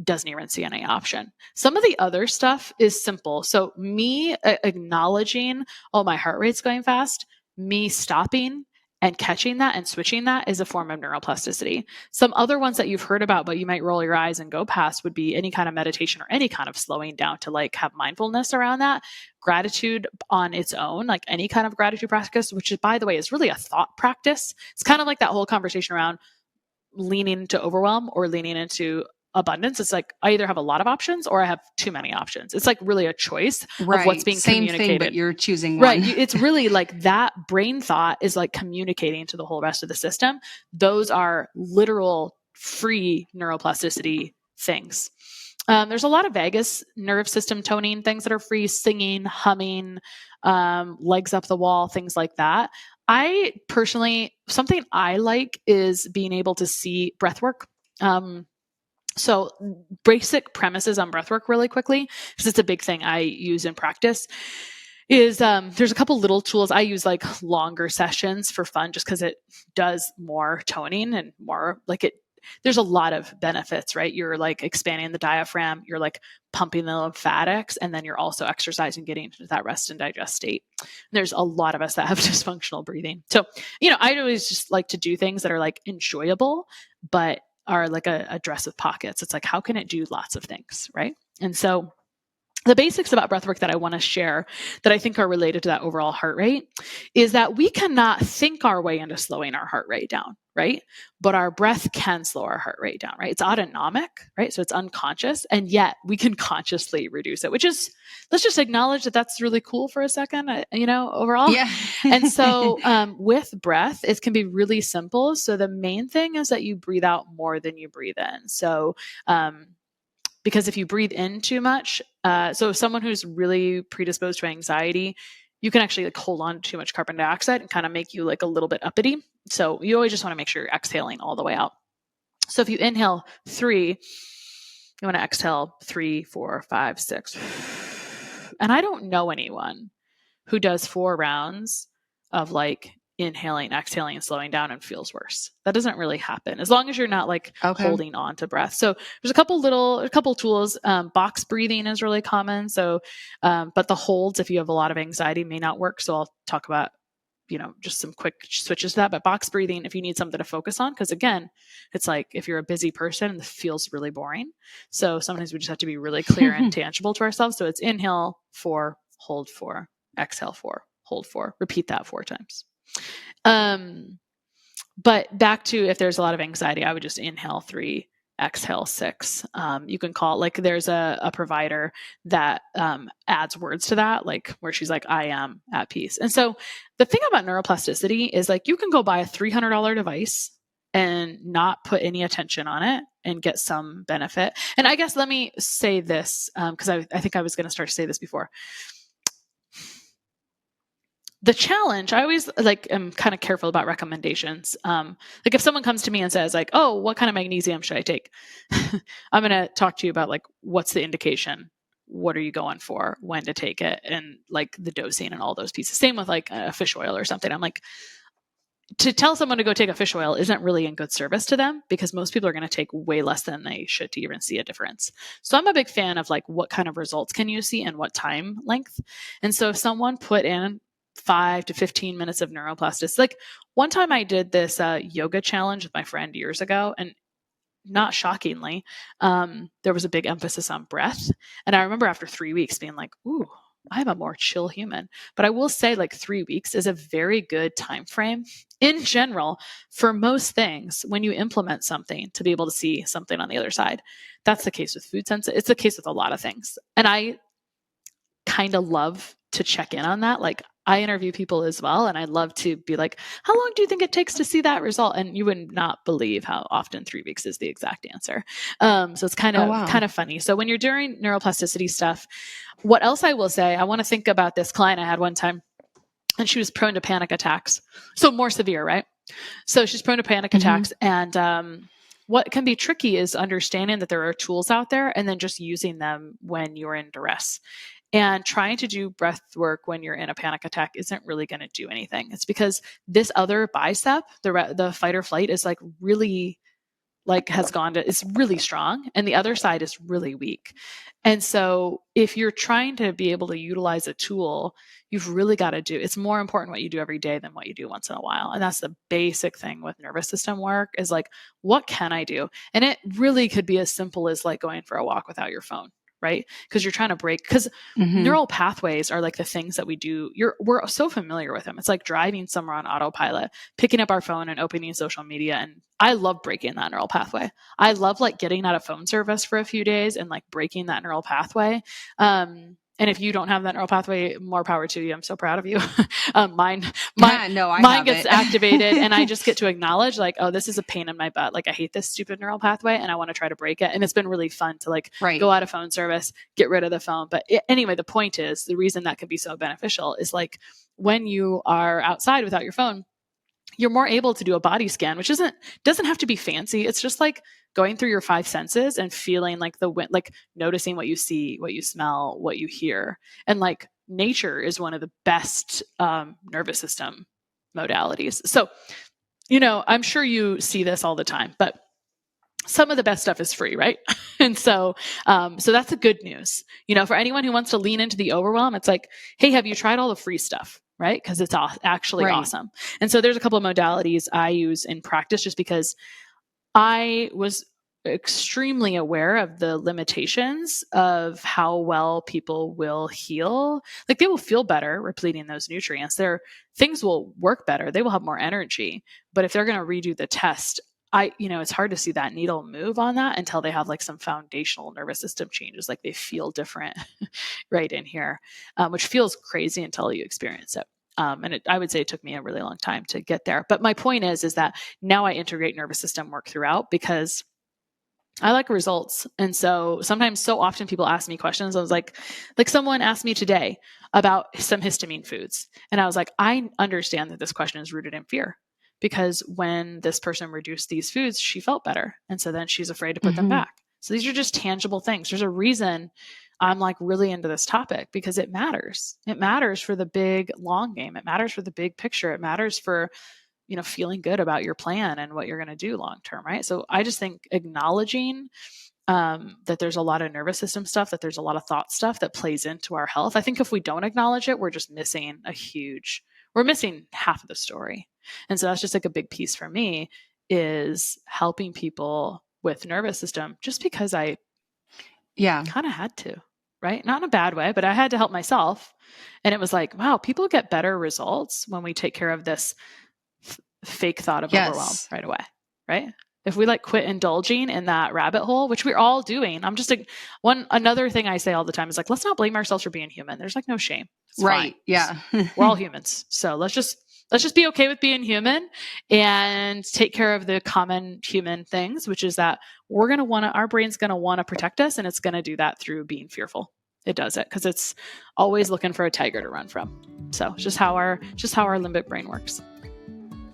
doesn't even see any option. Some of the other stuff is simple. So me acknowledging, oh, my heart rate's going fast, me stopping and catching that and switching that is a form of neuroplasticity. Some other ones that you've heard about, but you might roll your eyes and go past, would be any kind of meditation or any kind of slowing down to like have mindfulness around that. Gratitude on its own, like any kind of gratitude practice, which is, by the way, is really a thought practice. It's kind of like that whole conversation around leaning into overwhelm or leaning into abundance. It's like I either have a lot of options or I have too many options. It's like really a choice of what's being communicated. Same thing,
but you're choosing one.
Right. It's really like that brain thought is like communicating to the whole rest of the system. Those are literal free neuroplasticity things. There's a lot of vagus nerve system toning things that are free: singing, humming, legs up the wall, things like that. I personally, something I like is being able to see breathwork. So basic premises on breathwork really quickly, because it's a big thing I use in practice, is there's a couple little tools. I use like longer sessions for fun just because it does more toning and more like it. There's a lot of benefits, right? You're like expanding the diaphragm, you're like pumping the lymphatics, and then you're also exercising, getting into that rest and digest state. There's a lot of us that have dysfunctional breathing. So, I always just like to do things that are like enjoyable, but are like a dress with pockets. It's like, how can it do lots of things, right? And so the basics about breathwork that I want to share that I think are related to that overall heart rate is that we cannot think our way into slowing our heart rate down, right? But our breath can slow our heart rate down, right? It's autonomic, right? So it's unconscious, and yet we can consciously reduce it, which is, let's just acknowledge that that's really cool for a second, overall.
Yeah.
And so with breath, it can be really simple. So the main thing is that you breathe out more than you breathe in. So, because if you breathe in too much, so someone who's really predisposed to anxiety, you can actually like hold on to too much carbon dioxide and kind of make you like a little bit uppity. So you always just want to make sure you're exhaling all the way out. So if you inhale 3, you want to exhale 3, 4, 5, 6. And I don't know anyone who does 4 rounds of like inhaling, exhaling, and slowing down and feels worse. That doesn't really happen as long as you're not like holding on to breath. So there's a couple tools. Box breathing is really common. So, but the holds, if you have a lot of anxiety, may not work. So I'll talk about just some quick switches to that. But box breathing, if you need something to focus on, because again, it's like if you're a busy person, it feels really boring. So sometimes we just have to be really clear and tangible to ourselves. So it's inhale 4, hold 4, exhale 4, hold 4, repeat that 4 times. But back to if there's a lot of anxiety, I would just inhale 3, exhale 6. You can call, like there's a provider that adds words to that, like where she's like, I am at peace. And so the thing about neuroplasticity is like you can go buy a $300 device and not put any attention on it and get some benefit. And I guess let me say this, because I think I was going to start to say this before. The challenge, I always am kind of careful about recommendations. Like if someone comes to me and says like, oh, what kind of magnesium should I take? I'm going to talk to you about like, what's the indication? What are you going for? When to take it? And like the dosing and all those pieces. Same with like a fish oil or something. I'm like, to tell someone to go take a fish oil isn't really in good service to them because most people are going to take way less than they should to even see a difference. So I'm a big fan of like, what kind of results can you see and what time length? And so if someone put in 5 to 15 minutes of neuroplasticity. Like one time I did this yoga challenge with my friend years ago, and not shockingly, there was a big emphasis on breath. And I remember after 3 weeks being like, ooh, I'm a more chill human. But I will say like 3 weeks is a very good time frame in general for most things when you implement something to be able to see something on the other side. That's the case with food sensitivity. It's the case with a lot of things. And I kind of love to check in on that. Like I interview people as well, and I love to be like, how long do you think it takes to see that result? And you would not believe how often 3 weeks is the exact answer. So it's kind of funny. So when you're doing neuroplasticity stuff, what else I will say, I want to think about this client I had one time, and she was prone to panic attacks. So more severe, right? So she's prone to panic attacks. And what can be tricky is understanding that there are tools out there and then just using them when you're in duress. And trying to do breath work when you're in a panic attack isn't really going to do anything. It's because this other bicep, the fight or flight, is like really it's really strong, and the other side is really weak. And so if you're trying to be able to utilize a tool, you've really got to it's more important what you do every day than what you do once in a while. And that's the basic thing with nervous system work is like, what can I do? And it really could be as simple as like going for a walk without your phone. Right? Because you're trying to break, because neural pathways are like the things that we do. We're so familiar with them. It's like driving somewhere on autopilot, picking up our phone and opening social media. And I love breaking that neural pathway. I love like getting out of phone service for a few days and like breaking that neural pathway. And if you don't have that neural pathway, more power to you. I'm so proud of you. Mine gets activated and I just get to acknowledge like, oh, this is a pain in my butt. Like I hate this stupid neural pathway and I want to try to break it. And it's been really fun to like go out of phone service, get rid of the phone. But anyway, the point is the reason that can be so beneficial is like when you are outside without your phone, you're more able to do a body scan, which doesn't have to be fancy. It's just like going through your 5 senses and feeling like the wind, like noticing what you see, what you smell, what you hear. And like nature is one of the best nervous system modalities. So, I'm sure you see this all the time, but some of the best stuff is free, right? And so that's the good news. For anyone who wants to lean into the overwhelm, it's like, hey, have you tried all the free stuff? Right? Because it's actually awesome. And so there's a couple of modalities I use in practice just because I was extremely aware of the limitations of how well people will heal. Like they will feel better repleting those nutrients. Things will work better. They will have more energy. But if they're going to redo the test, it's hard to see that needle move on that until they have like some foundational nervous system changes. Like they feel different right in here, which feels crazy until you experience it. And I would say it took me a really long time to get there. But my point is that now I integrate nervous system work throughout because I like results. And so often people ask me questions. I was like someone asked me today about some histamine foods. And I was like, I understand that this question is rooted in fear. Because when this person reduced these foods, she felt better. And so then she's afraid to put them back. So these are just tangible things. There's a reason I'm like really into this topic because it matters. It matters for the big long game. It matters for the big picture. It matters for, feeling good about your plan and what you're going to do long-term. Right. So I just think acknowledging that there's a lot of nervous system stuff, that there's a lot of thought stuff that plays into our health. I think if we don't acknowledge it, we're just missing a huge we're missing half of the story. And so that's just like a big piece for me, is helping people with nervous system just because I kind of had to, right? Not in a bad way, but I had to help myself. And it was like, wow, people get better results when we take care of this fake thought of overwhelm right away, right? If we like quit indulging in that rabbit hole, which we're all doing. I'm just another thing I say all the time is like, let's not blame ourselves for being human. There's like no shame. It's
right.
Fine.
Yeah.
We're all humans. So let's just be okay with being human and take care of the common human things, which is that our brain's going to want to protect us. And it's going to do that through being fearful. It does it because it's always looking for a tiger to run from. So it's just how our limbic brain works.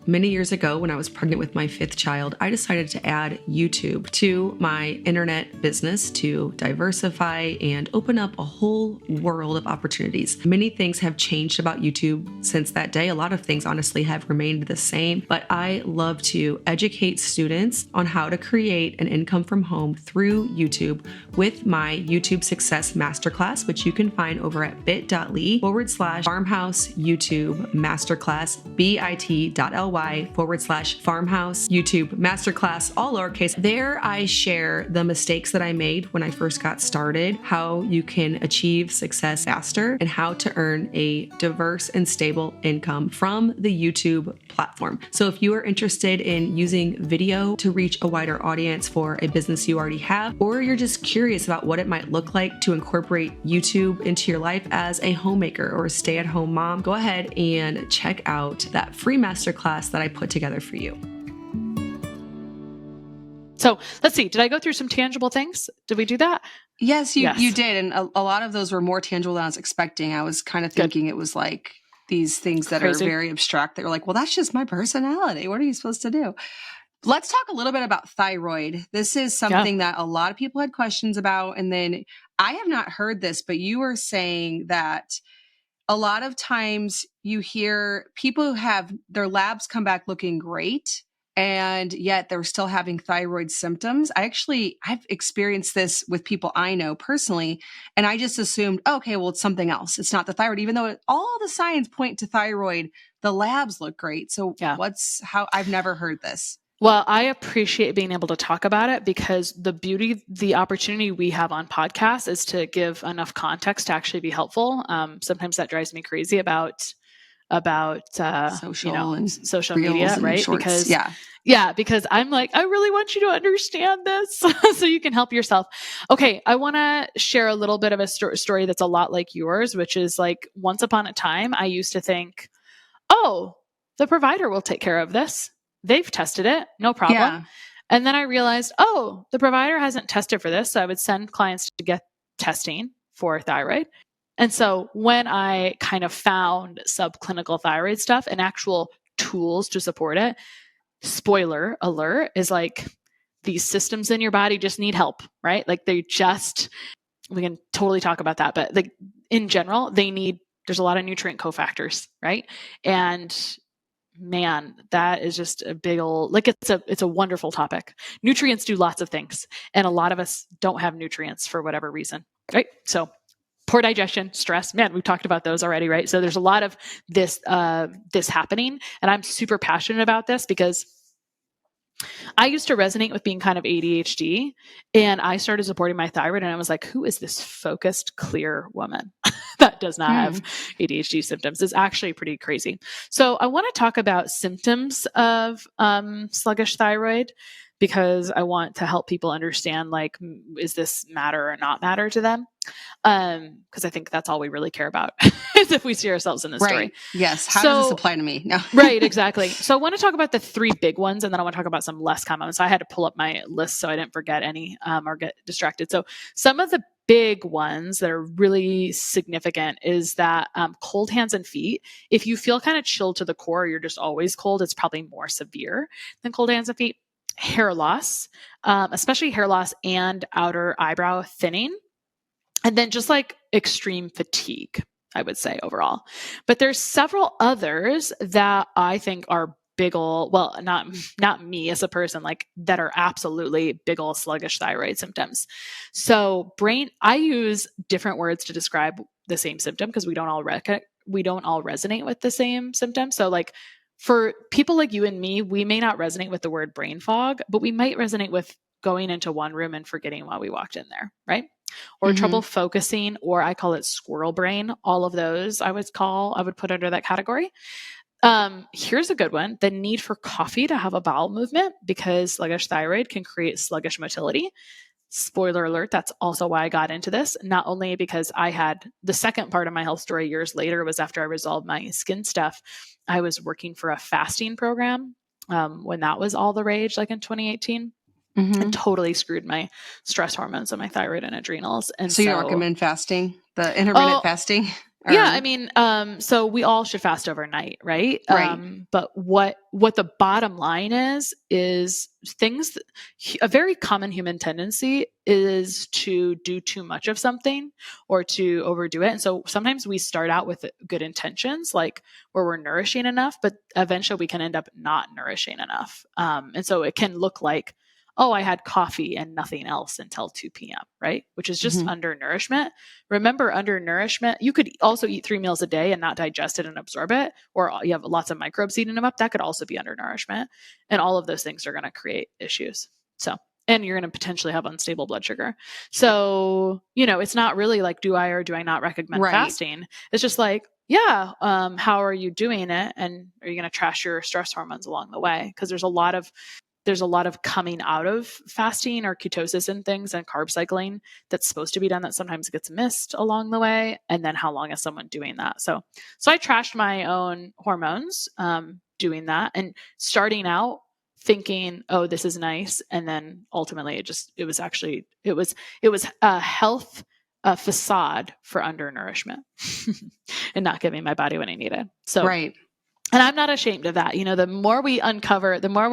Many years ago, when I was pregnant with my 5th child, I decided to add YouTube to my internet business to diversify and open up a whole world of opportunities. Many things have changed about YouTube since that day. A lot of things, honestly, have remained the same, but I love to educate students on how to create an income from home through YouTube with my YouTube Success Masterclass, which you can find over at bit.ly/farmhouse YouTube masterclass, bit.ly/farmhouse YouTube masterclass, all lowercase. There I share the mistakes that I made when I first got started, how you can achieve success faster, and how to earn a diverse and stable income from the YouTube platform. So if you are interested in using video to reach a wider audience for a business you already have, or you're just curious about what it might look like to incorporate YouTube into your life as a homemaker or a stay-at-home mom, go ahead and check out that free masterclass that I put together for you.
So let's see. Did I go through some tangible things? Did we do that?
Yes, you did. And a lot of those were more tangible than I was expecting. I was kind of thinking it was like these things that are very abstract that were like, well, that's just my personality. What are you supposed to do? Let's talk a little bit about thyroid. This is something that a lot of people had questions about. And then I have not heard this, but you were saying that a lot of times you hear people who have their labs come back looking great, and yet they're still having thyroid symptoms. I've experienced this with people I know personally, and I just assumed, okay, well, it's something else. It's not the thyroid, even though all the signs point to thyroid, the labs look great. So I've never heard this.
Well, I appreciate being able to talk about it because the opportunity we have on podcasts is to give enough context to actually be helpful. Sometimes that drives me crazy about social media, right?
Shorts.
Because I'm like, I really want you to understand this so you can help yourself. Okay. I want to share a little bit of a story that's a lot like yours, which is like, once upon a time, I used to think, oh, the provider will take care of this. They've tested it, no problem. Yeah. And then I realized, oh, the provider hasn't tested for this. So I would send clients to get testing for thyroid. And so when I kind of found subclinical thyroid stuff and actual tools to support it, spoiler alert, is like these systems in your body just need help, right? Like we can totally talk about that, but like in general, there's a lot of nutrient cofactors, right? And man, that is just a big old, like it's a wonderful topic. Nutrients do lots of things, and a lot of us don't have nutrients for whatever reason, right? So poor digestion, stress, man, we've talked about those already, right? So there's a lot of this happening, and I'm super passionate about this because I used to resonate with being kind of ADHD, and I started supporting my thyroid, and I was like, who is this focused, clear woman that does not have ADHD symptoms? It's actually pretty crazy. So I want to talk about symptoms of sluggish thyroid, because I want to help people understand, like, is this matter or not matter to them? Because I think that's all we really care about is if we see ourselves in this story.
Yes. How does this apply to me? No.
Right, exactly. So I want to talk about the 3 big ones, and then I want to talk about some less common ones. So I had to pull up my list so I didn't forget any or get distracted. So some of the big ones that are really significant is that cold hands and feet. If you feel kind of chilled to the core, you're just always cold, it's probably more severe than cold hands and feet. Hair loss, especially hair loss and outer eyebrow thinning. And then just like extreme fatigue, I would say overall. But there's several others that I think are big ol', well, not me as a person, like that are absolutely big ol' sluggish thyroid symptoms. So I use different words to describe the same symptom because we don't all we don't all resonate with the same symptoms. So like for people like you and me, we may not resonate with the word brain fog, but we might resonate with going into one room and forgetting why we walked in there, right? Or trouble focusing, or I call it squirrel brain. All of those I would put under that category. Here's a good one: the need for coffee to have a bowel movement, because sluggish thyroid can create sluggish motility. Spoiler alert, that's also why I got into this. Not only because I had the second part of my health story years later was after I resolved my skin stuff. I was working for a fasting program when that was all the rage, like in 2018, and totally screwed my stress hormones and my thyroid and adrenals. And
so you don't recommend fasting, the intermittent fasting?
Yeah, I mean, so we all should fast overnight, right?
Right.
But what the bottom line is things, a very common human tendency is to do too much of something or to overdo it. And so sometimes we start out with good intentions, like where we're nourishing enough, but eventually we can end up not nourishing enough. And so it can look like, oh, I had coffee and nothing else until 2 p.m., right? Which is just undernourishment. Remember, undernourishment, you could also eat 3 meals a day and not digest it and absorb it, or you have lots of microbes eating them up. That could also be undernourishment. And all of those things are going to create issues. So, and you're going to potentially have unstable blood sugar. So, it's not really like, do I or do I not recommend fasting? It's just like, yeah, how are you doing it? And are you going to trash your stress hormones along the way? Because there's a lot of coming out of fasting or ketosis and things and carb cycling that's supposed to be done that sometimes gets missed along the way. And then how long is someone doing that? So I trashed my own hormones doing that and starting out thinking, oh, this is nice. And then ultimately it was a health facade for undernourishment and not giving my body what I needed. So
right.
And I'm not ashamed of that. The more we uncover, the more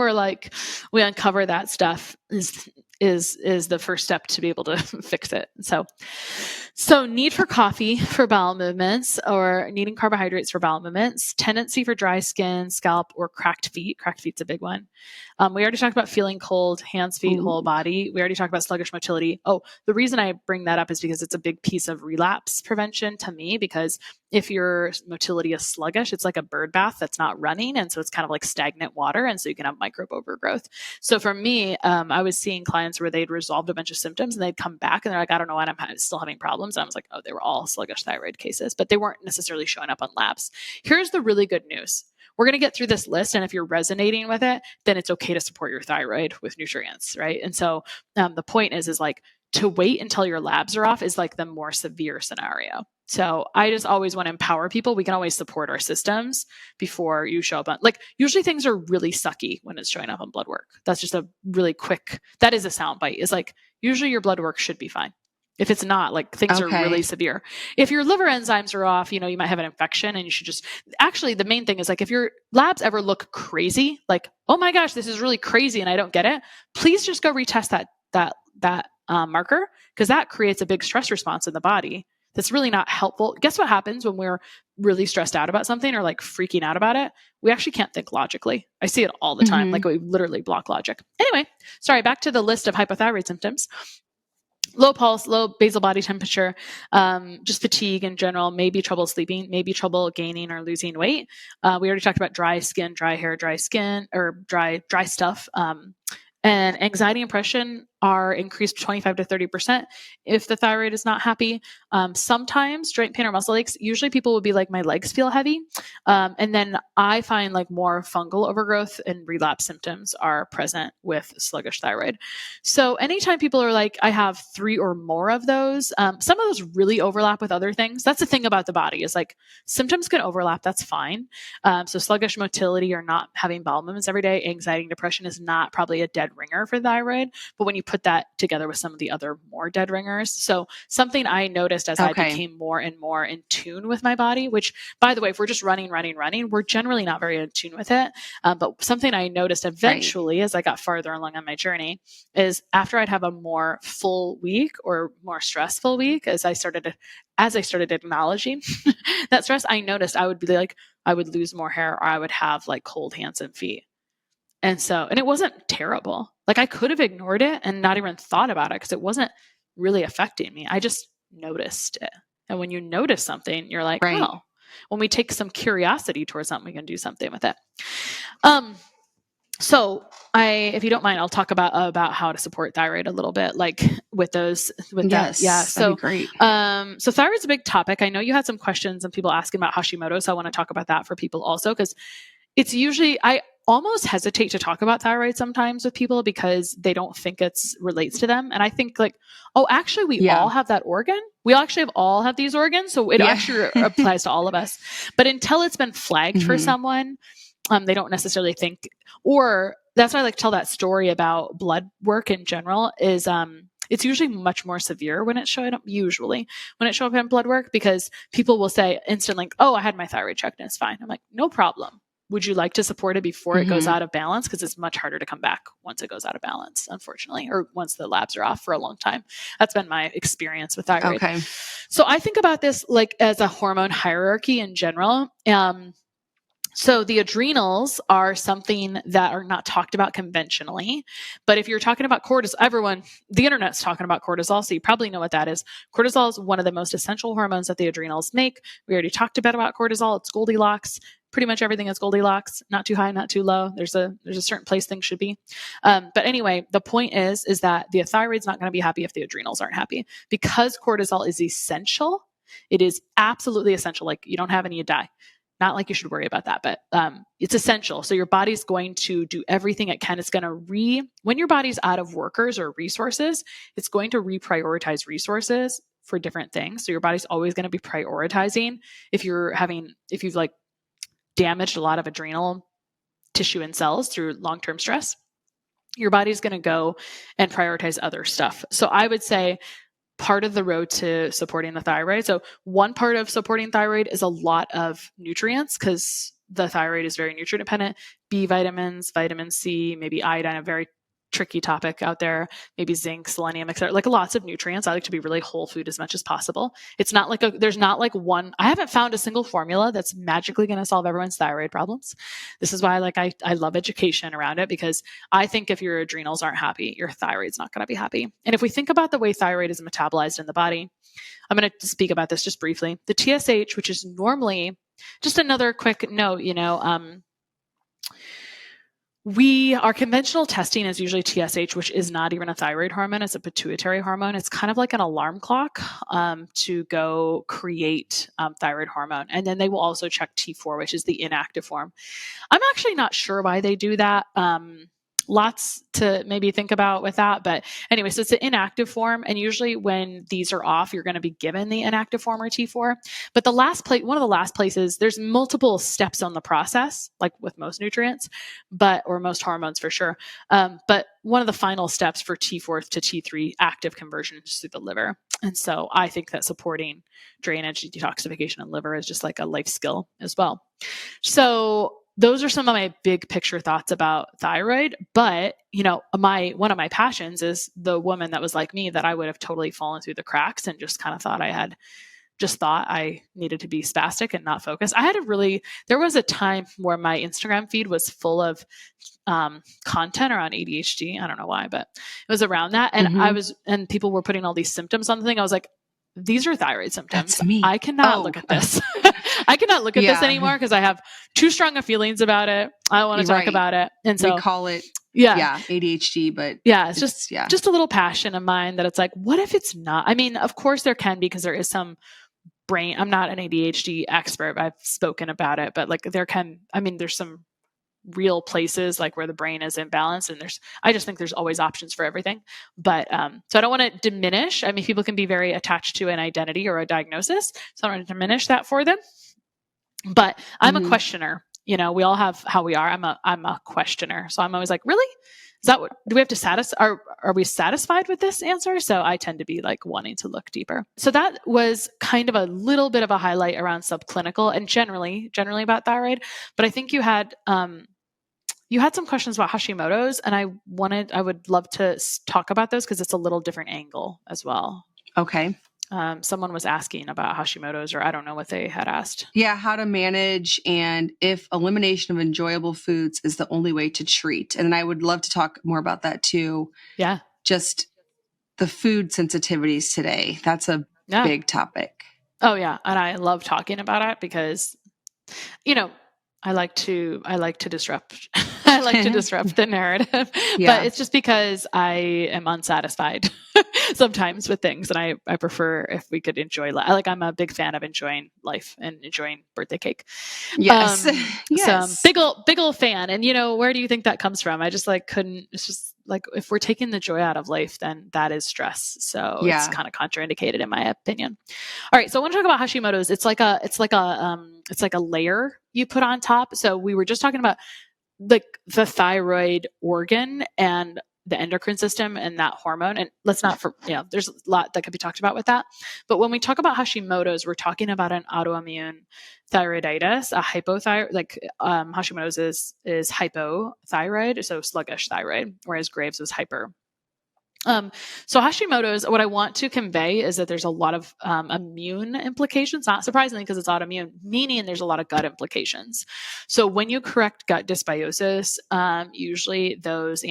we uncover that stuff is the first step to be able to fix it. So need for coffee for bowel movements, or needing carbohydrates for bowel movements, tendency for dry skin, scalp, or cracked feet. Cracked feet's a big one. We already talked about feeling cold, hands, feet, whole body. We already talked about sluggish motility. Oh, the reason I bring that up is because it's a big piece of relapse prevention to me, because if your motility is sluggish, it's like a bird bath that's not running. And so it's kind of like stagnant water. And so you can have microbe overgrowth. So for me, I was seeing clients where they'd resolved a bunch of symptoms and they'd come back and they're like, I don't know what, I'm still having problems. And I was like, oh, they were all sluggish thyroid cases, but they weren't necessarily showing up on labs. Here's the really good news. We're going to get through this list. And if you're resonating with it, then it's okay to support your thyroid with nutrients, right? And so the point is like, to wait until your labs are off is like the more severe scenario. So I just always want to empower people. We can always support our systems before you show up on, like, usually things are really sucky when it's showing up on blood work. That's just a really quick, that is a soundbite. Is like, usually your blood work should be fine. If it's not, like, things are really severe. If your liver enzymes are off, you might have an infection, and you should just, actually, the main thing is like, if your labs ever look crazy, like, oh my gosh, this is really crazy and I don't get it, please just go retest that marker, because that creates a big stress response in the body that's really not helpful. Guess what happens when we're really stressed out about something or like freaking out about it? We actually can't think logically. I see it all the time. Like, we literally block logic. Anyway, sorry, back to the list of hypothyroid symptoms. Low pulse, low basal body temperature, just fatigue in general, maybe trouble sleeping, maybe trouble gaining or losing weight. We already talked about dry skin, dry hair, dry skin, or dry stuff. And anxiety and depression are increased 25 to 30% if the thyroid is not happy. Sometimes joint pain or muscle aches, usually people will be like, my legs feel heavy. And then I find like more fungal overgrowth and relapse symptoms are present with sluggish thyroid. So anytime people are like, I have 3 or more of those, some of those really overlap with other things. That's the thing about the body, is like, symptoms can overlap. That's fine. So sluggish motility or not having bowel movements every day, anxiety and depression is not probably a dead ringer for thyroid. But when you put that together with some of the other more dead ringers. So something I noticed as I became more and more in tune with my body, which, by the way, if we're just running, we're generally not very in tune with it. But something I noticed eventually as I got farther along on my journey is after I'd have a more full week or more stressful week, as I started acknowledging that stress, I noticed I would be like, I would lose more hair, or I would have like cold hands and feet. And it wasn't terrible. Like, I could have ignored it and not even thought about it because it wasn't really affecting me. I just noticed it. And when you notice something, you're like, oh, when we take some curiosity towards something, we can do something with it. So if you don't mind, I'll talk about how to support thyroid a little bit, like with that. Yeah. So,
that'd be great.
So thyroid's a big topic. I know you had some questions and people asking about Hashimoto. So I want to talk about that for people also, because it's usually, I almost hesitate to talk about thyroid sometimes with people because they don't think it's relates to them. And I think like, oh, actually we all have that organ. We actually all have these organs. So it actually applies to all of us. But until it's been flagged for someone, they don't necessarily think, or that's why I like to tell that story about blood work in general is, it's usually much more severe when it showed up, in blood work, because people will say instantly, oh, I had my thyroid checked and it's fine. I'm like, no problem. Would you like to support it before it goes out of balance? Because it's much harder to come back once it goes out of balance, unfortunately, or once the labs are off for a long time. That's been my experience with thyroid.
Okay.
So I think about this like as a hormone hierarchy in general. So the adrenals are something that are not talked about conventionally. But if you're talking about cortisol, the internet's talking about cortisol, so you probably know what that is. Cortisol is one of the most essential hormones that the adrenals make. We already talked a bit about cortisol. It's Goldilocks. Pretty much everything is Goldilocks, not too high, not too low. There's a certain place things should be. But anyway, the point is that the thyroid's not going to be happy if the adrenals aren't happy. Because cortisol is essential, it is absolutely essential. Like you don't have any, you die. Not like you should worry about that, but it's essential. So your body's going to do everything it can. It's going to when your body's out of workers or resources, it's going to reprioritize resources for different things. So your body's always going to be prioritizing. If you've like damaged a lot of adrenal tissue and cells through long-term stress, your body's going to go and prioritize other stuff. So I would say part of the road to supporting the thyroid. So one part of supporting thyroid is a lot of nutrients, because the thyroid is very nutrient dependent. B vitamins, vitamin C, maybe iodine, a very tricky topic out there, maybe zinc, selenium, etc. Like lots of nutrients. I like to be really whole food as much as possible. It's not like there's not like one, I haven't found a single formula that's magically going to solve everyone's thyroid problems. This is why I love education around it, because I think if your adrenals aren't happy, your thyroid's not going to be happy. And if we think about the way thyroid is metabolized in the body, I'm going to speak about this just briefly. The TSH, which is normally just another quick note, our conventional testing is usually TSH, which is not even a thyroid hormone. It's a pituitary hormone. It's kind of like an alarm clock to go create thyroid hormone. And then they will also check T4, which is the inactive form. I'm actually not sure why they do that. Lots to maybe think about with that. But anyway, so it's an inactive form. And usually when these are off, you're going to be given the inactive form or T4. But one of the last places, there's multiple steps on the process, like with most nutrients, or most hormones for sure. But one of the final steps for T4 to T3 active conversion is through the liver. And so I think that supporting drainage, detoxification, and liver is just like a life skill as well. So those are some of my big picture thoughts about thyroid. But, one of my passions is the woman that was like me, that I would have totally fallen through the cracks and just kind of thought I needed to be spastic and not focus. There was a time where my Instagram feed was full of content around ADHD. I don't know why, but it was around that. And and people were putting all these symptoms on the thing. I was like, these are thyroid symptoms.
That's me.
I cannot look at this. I cannot look at this anymore because I have too strong of feelings about it. I don't want to talk about it. And so
we call it ADHD, but
it's just a little passion of mine that it's like, what if it's not? I mean, of course there can be, because there is some brain. I'm not an ADHD expert. I've spoken about it, but like there's some real places like where the brain is imbalanced, and I just think there's always options for everything. But so I don't want to diminish. I mean, people can be very attached to an identity or a diagnosis, so I don't want to diminish that for them. But I'm a questioner. We all have how we are. I'm a questioner, so I'm always like, really? Is that what do we have to satisfy? Are we satisfied with this answer? So I tend to be like wanting to look deeper. So that was kind of a little bit of a highlight around subclinical and generally about thyroid. But I think you had some questions about Hashimoto's, and I would love to talk about those because it's a little different angle as well.
Okay.
Someone was asking about Hashimoto's, or I don't know what they had asked.
Yeah, how to manage and if elimination of enjoyable foods is the only way to treat. And I would love to talk more about that too.
Yeah.
Just the food sensitivities today. That's a big topic.
Oh yeah. And I love talking about it because, you know, I like to disrupt, I like to disrupt the narrative, but it's just because I am unsatisfied sometimes with things. And I prefer if we could enjoy life. Like I'm a big fan of enjoying life and enjoying birthday cake.
Yes.
Yes. So big old fan. And where do you think that comes from? I just couldn't, it's just like, if we're taking the joy out of life, then that is stress. So it's kind of contraindicated in my opinion. All right. So I want to talk about Hashimoto's. It's like a layer you put on top. So we were just talking about the thyroid organ and the endocrine system and that hormone. And there's a lot that could be talked about with that. But when we talk about Hashimoto's, we're talking about an autoimmune thyroiditis, a hypothyroid, Hashimoto's is hypothyroid, so sluggish thyroid, whereas Graves was hyper. So Hashimoto's, what I want to convey is that there's a lot of immune implications, not surprisingly because it's autoimmune, meaning there's a lot of gut implications. So when you correct gut dysbiosis, usually those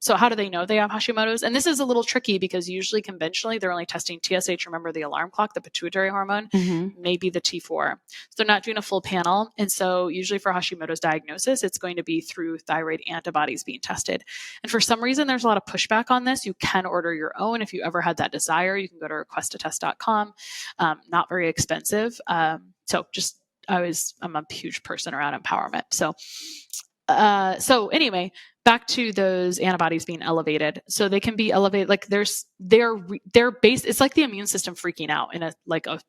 so how do they know they have Hashimoto's? And this is a little tricky because usually conventionally they're only testing TSH, remember the alarm clock, the pituitary hormone, maybe the T4. So they're not doing a full panel. And so usually for Hashimoto's diagnosis, it's going to be through thyroid antibodies being tested. And for some reason, there's a lot of pushback on this. You can order your own if you ever had that desire. You can go to requestatest.com. Not very expensive. I'm a huge person around empowerment. So anyway, back to those antibodies being elevated. So they can be elevated, like they're based, it's like the immune system freaking out in a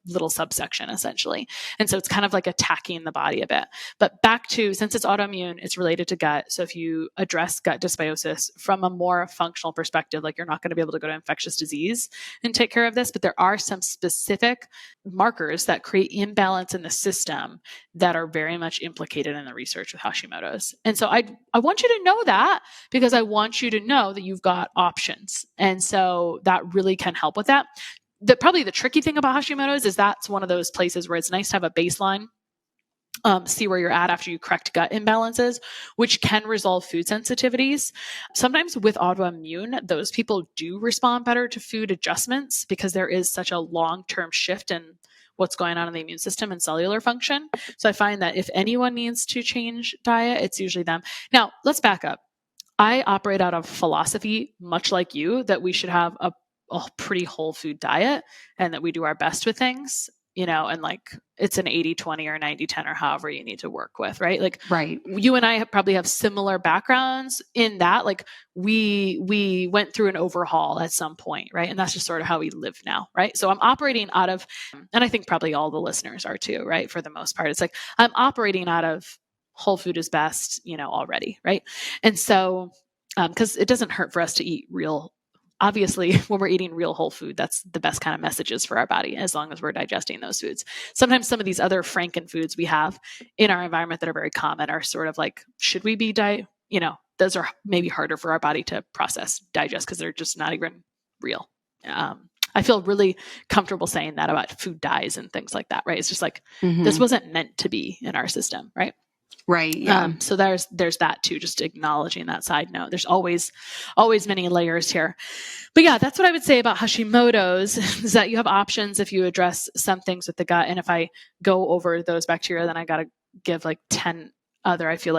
little subsection essentially. And so it's kind of like attacking the body a bit. But back to, since it's autoimmune, it's related to gut. So if you address gut dysbiosis from a more functional perspective, like you're not going to be able to go to infectious disease and take care of this, but there are some specific markers that create imbalance in the system that are very much implicated in the research with Hashimoto's. And so I want you to know that because I want you to know that you've got options. And so that really can help with that. Probably the tricky thing about Hashimoto's is that's one of those places where it's nice to have a baseline. See where you're at after you correct gut imbalances, which can resolve food sensitivities. Sometimes with autoimmune, those people do respond better to food adjustments because there is such a long-term shift in what's going on in the immune system and cellular function. So I find that if anyone needs to change diet, it's usually them. Now, let's back up. I operate out of philosophy, much like you, that we should have a pretty whole food diet and that we do our best with things, and it's an 80-20 or 90-10 or however you need to work with, right?
Right.
You and I probably have similar backgrounds in that, we went through an overhaul at some point, right? And that's just sort of how we live now, right? So I'm operating out of, and I think probably all the listeners are too, right? For the most part, it's I'm operating out of whole food is best, already, right? And so, because it doesn't hurt for us to eat real. Obviously, when we're eating real whole food, that's the best kind of messages for our body, as long as we're digesting those foods. Sometimes some of these other Franken foods we have in our environment that are very common are sort of should we be those are maybe harder for our body to process, digest, because they're just not even real. I feel really comfortable saying that about food dyes and things like that, right? It's just this wasn't meant to be in our system, right?
Right. Yeah.
So there's that too, just acknowledging that side note. There's always many layers here. But yeah, that's what I would say about Hashimoto's is that you have options if you address some things with the gut. And if I go over those bacteria, then I got to give 10 other, I feel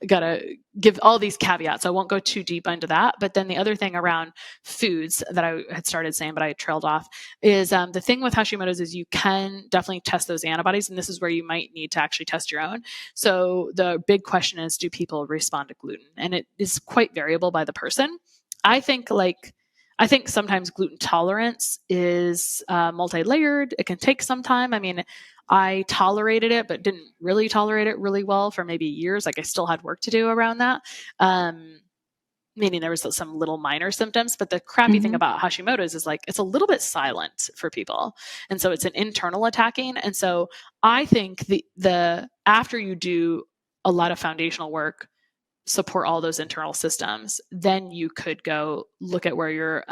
got to give all these caveats. I won't go too deep into that. But then the other thing around foods that I had started saying, but I trailed off, is the thing with Hashimoto's is you can definitely test those antibodies. And this is where you might need to actually test your own. So the big question is, do people respond to gluten? And it is quite variable by the person. I think sometimes gluten tolerance is multi-layered. It can take some time. I mean, I tolerated it, but didn't really tolerate it really well for maybe years. I still had work to do around that. Meaning there was some little minor symptoms, but the crappy thing about Hashimoto's is it's a little bit silent for people. And so it's an internal attacking. And so I think the after you do a lot of foundational work, support all those internal systems, then you could go look at where your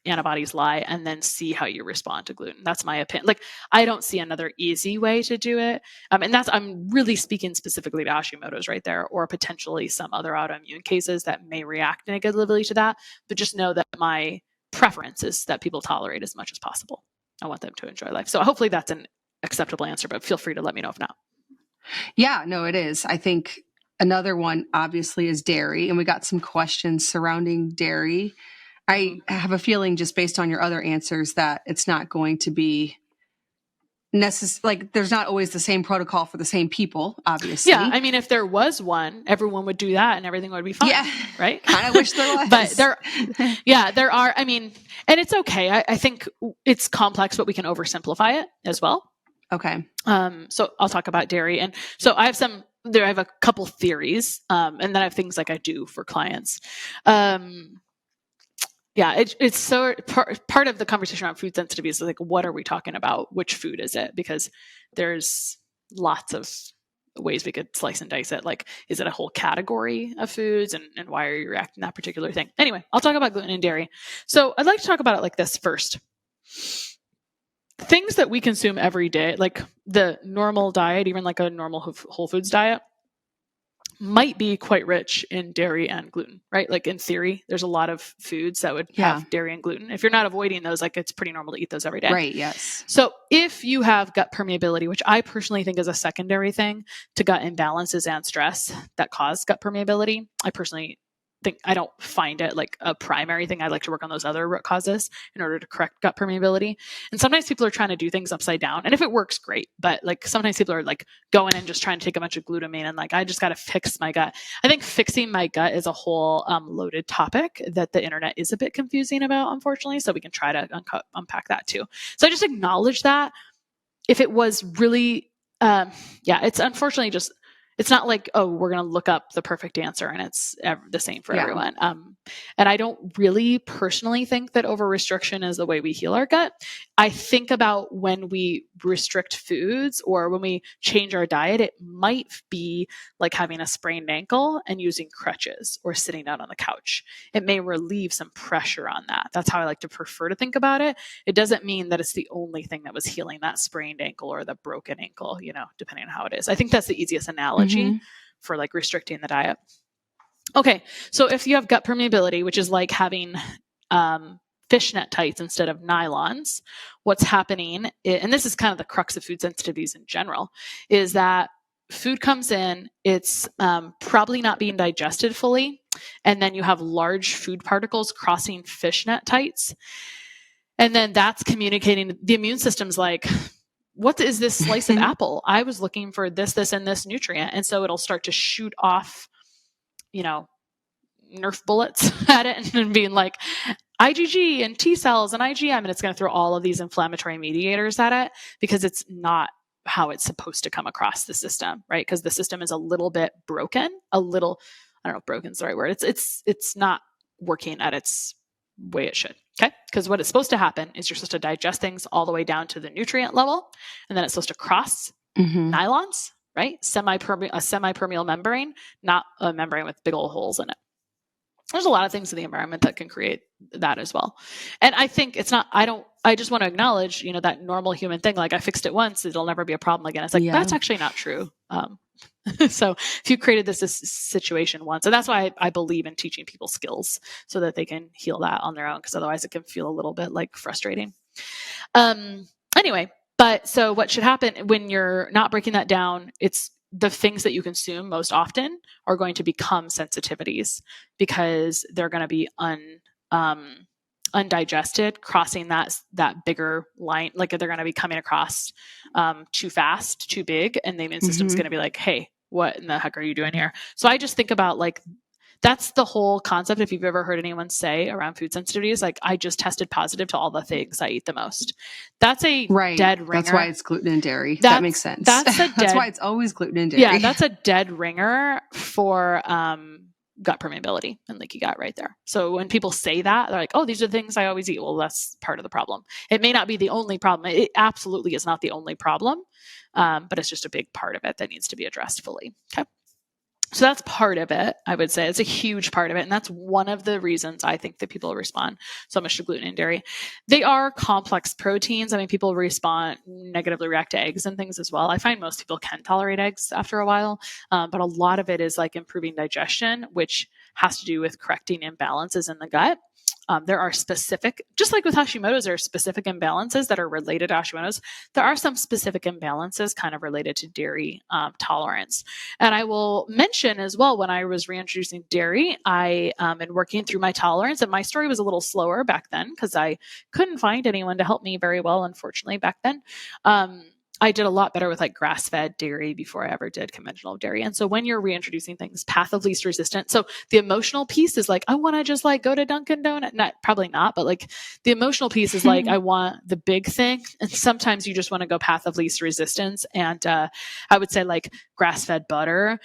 antibodies lie and then see how you respond to gluten. That's my opinion. I don't see another easy way to do it. And I'm really speaking specifically to Hashimoto's right there, or potentially some other autoimmune cases that may react negatively to that. But just know that my preference is that people tolerate as much as possible. I want them to enjoy life. So hopefully that's an acceptable answer, but feel free to let me know if not.
Yeah, no, it is. I think another one obviously is dairy, and we got some questions surrounding dairy. I have a feeling just based on your other answers that it's not going to be like there's not always the same protocol for the same people, obviously.
Yeah, I mean, if there was one, everyone would do that and everything would be fine. Yeah, right?
Kind of wish there was.
But there are, I mean, and it's okay. I think it's complex, but we can oversimplify it as well.
Okay.
So I'll talk about dairy. And so I have a couple theories, and then I have things like I do for clients. Yeah, it's so part of the conversation around food sensitivities is like, what are we talking about? Which food is it? Because there's lots of ways we could slice and dice it. Like, is it a whole category of foods, and why are you reacting to that particular thing? Anyway, I'll talk about gluten and dairy. So I'd like to talk about it like this first. Things that we consume every day, like the normal diet, even like a normal whole foods diet, might be quite rich in dairy and gluten, right? Like in theory, there's a lot of foods that would have dairy and gluten. If you're not avoiding those, like it's pretty normal to eat those every day.
Right, yes.
So if you have gut permeability, which I personally think is a secondary thing to gut imbalances and stress that cause gut permeability, I personally think I don't find it like a primary thing. I like to work on those other root causes in order to correct gut permeability. And sometimes people are trying to do things upside down. And if it works, great. But like sometimes people are like going and just trying to take a bunch of glutamine and like, I just got to fix my gut. I think fixing my gut is a whole loaded topic that the internet is a bit confusing about, unfortunately. So we can try to unpack that too. So I just acknowledge that if it was really, it's unfortunately just, it's not like, oh, we're going to look up the perfect answer and it's the same for everyone. And I don't really personally think that over restriction is the way we heal our gut. I think about when we restrict foods or when we change our diet, it might be like having a sprained ankle and using crutches or sitting down on the couch. It may relieve some pressure on that. That's how I like to prefer to think about it. It doesn't mean that it's the only thing that was healing that sprained ankle or the broken ankle, depending on how it is. I think that's the easiest analogy for like restricting the diet. Okay. So if you have gut permeability, which is like having fishnet tights instead of nylons, what's happening, and this is kind of the crux of food sensitivities in general, is that food comes in, it's probably not being digested fully, and then you have large food particles crossing fishnet tights. And then that's communicating, the immune system's like, what is this slice of apple? I was looking for this, and this nutrient. And so it'll start to shoot off, Nerf bullets at it and being like IgG and T cells and IgM. And it's going to throw all of these inflammatory mediators at it because it's not how it's supposed to come across the system, right? Because the system is a little bit broken, I don't know if broken is the right word. It's not working at its way it should. Okay. Because what it's supposed to happen is you're supposed to digest things all the way down to the nutrient level. And then it's supposed to cross nylons, right? A semi-permeable membrane, not a membrane with big old holes in it. There's a lot of things in the environment that can create that as well. And I think I just want to acknowledge, that normal human thing, like I fixed it once, it'll never be a problem again. It's like, that's actually not true. So if you created this situation once, and that's why I believe in teaching people skills so that they can heal that on their own, because otherwise it can feel a little bit like frustrating. Anyway, but so what should happen when you're not breaking that down, it's the things that you consume most often are going to become sensitivities because they're going to be undigested, crossing that bigger line. Like they're going to be coming across too fast, too big, and the immune system's going to be like, hey, what in the heck are you doing here? So I just think about like, that's the whole concept. If you've ever heard anyone say around food sensitivities, like I just tested positive to all the things I eat the most. That's a dead ringer.
That's why it's gluten and dairy. That makes sense. That's why it's always gluten and dairy.
Yeah, that's a dead ringer for gut permeability and leaky gut right there. So when people say that, they're like, oh, these are the things I always eat. Well, that's part of the problem. It may not be the only problem. It absolutely is not the only problem, but it's just a big part of it that needs to be addressed fully. Okay. So that's part of it, I would say. It's a huge part of it. And that's one of the reasons I think that people respond so much to gluten and dairy. They are complex proteins. I mean, people negatively react to eggs and things as well. I find most people can tolerate eggs after a while, but a lot of it is like improving digestion, which has to do with correcting imbalances in the gut. There are specific, just like with Hashimoto's, there are specific imbalances that are related to Hashimoto's. There are some specific imbalances kind of related to dairy tolerance. And I will mention as well, when I was reintroducing dairy, I and working through my tolerance, and my story was a little slower back then because I couldn't find anyone to help me very well, unfortunately, back then. I did a lot better with like grass-fed dairy before I ever did conventional dairy. And so when you're reintroducing things, path of least resistance. So the emotional piece is like, I want to just like go to Dunkin' Donut. Probably not, but like the emotional piece is like, I want the big thing. And sometimes you just want to go path of least resistance. And I would say like grass-fed butter,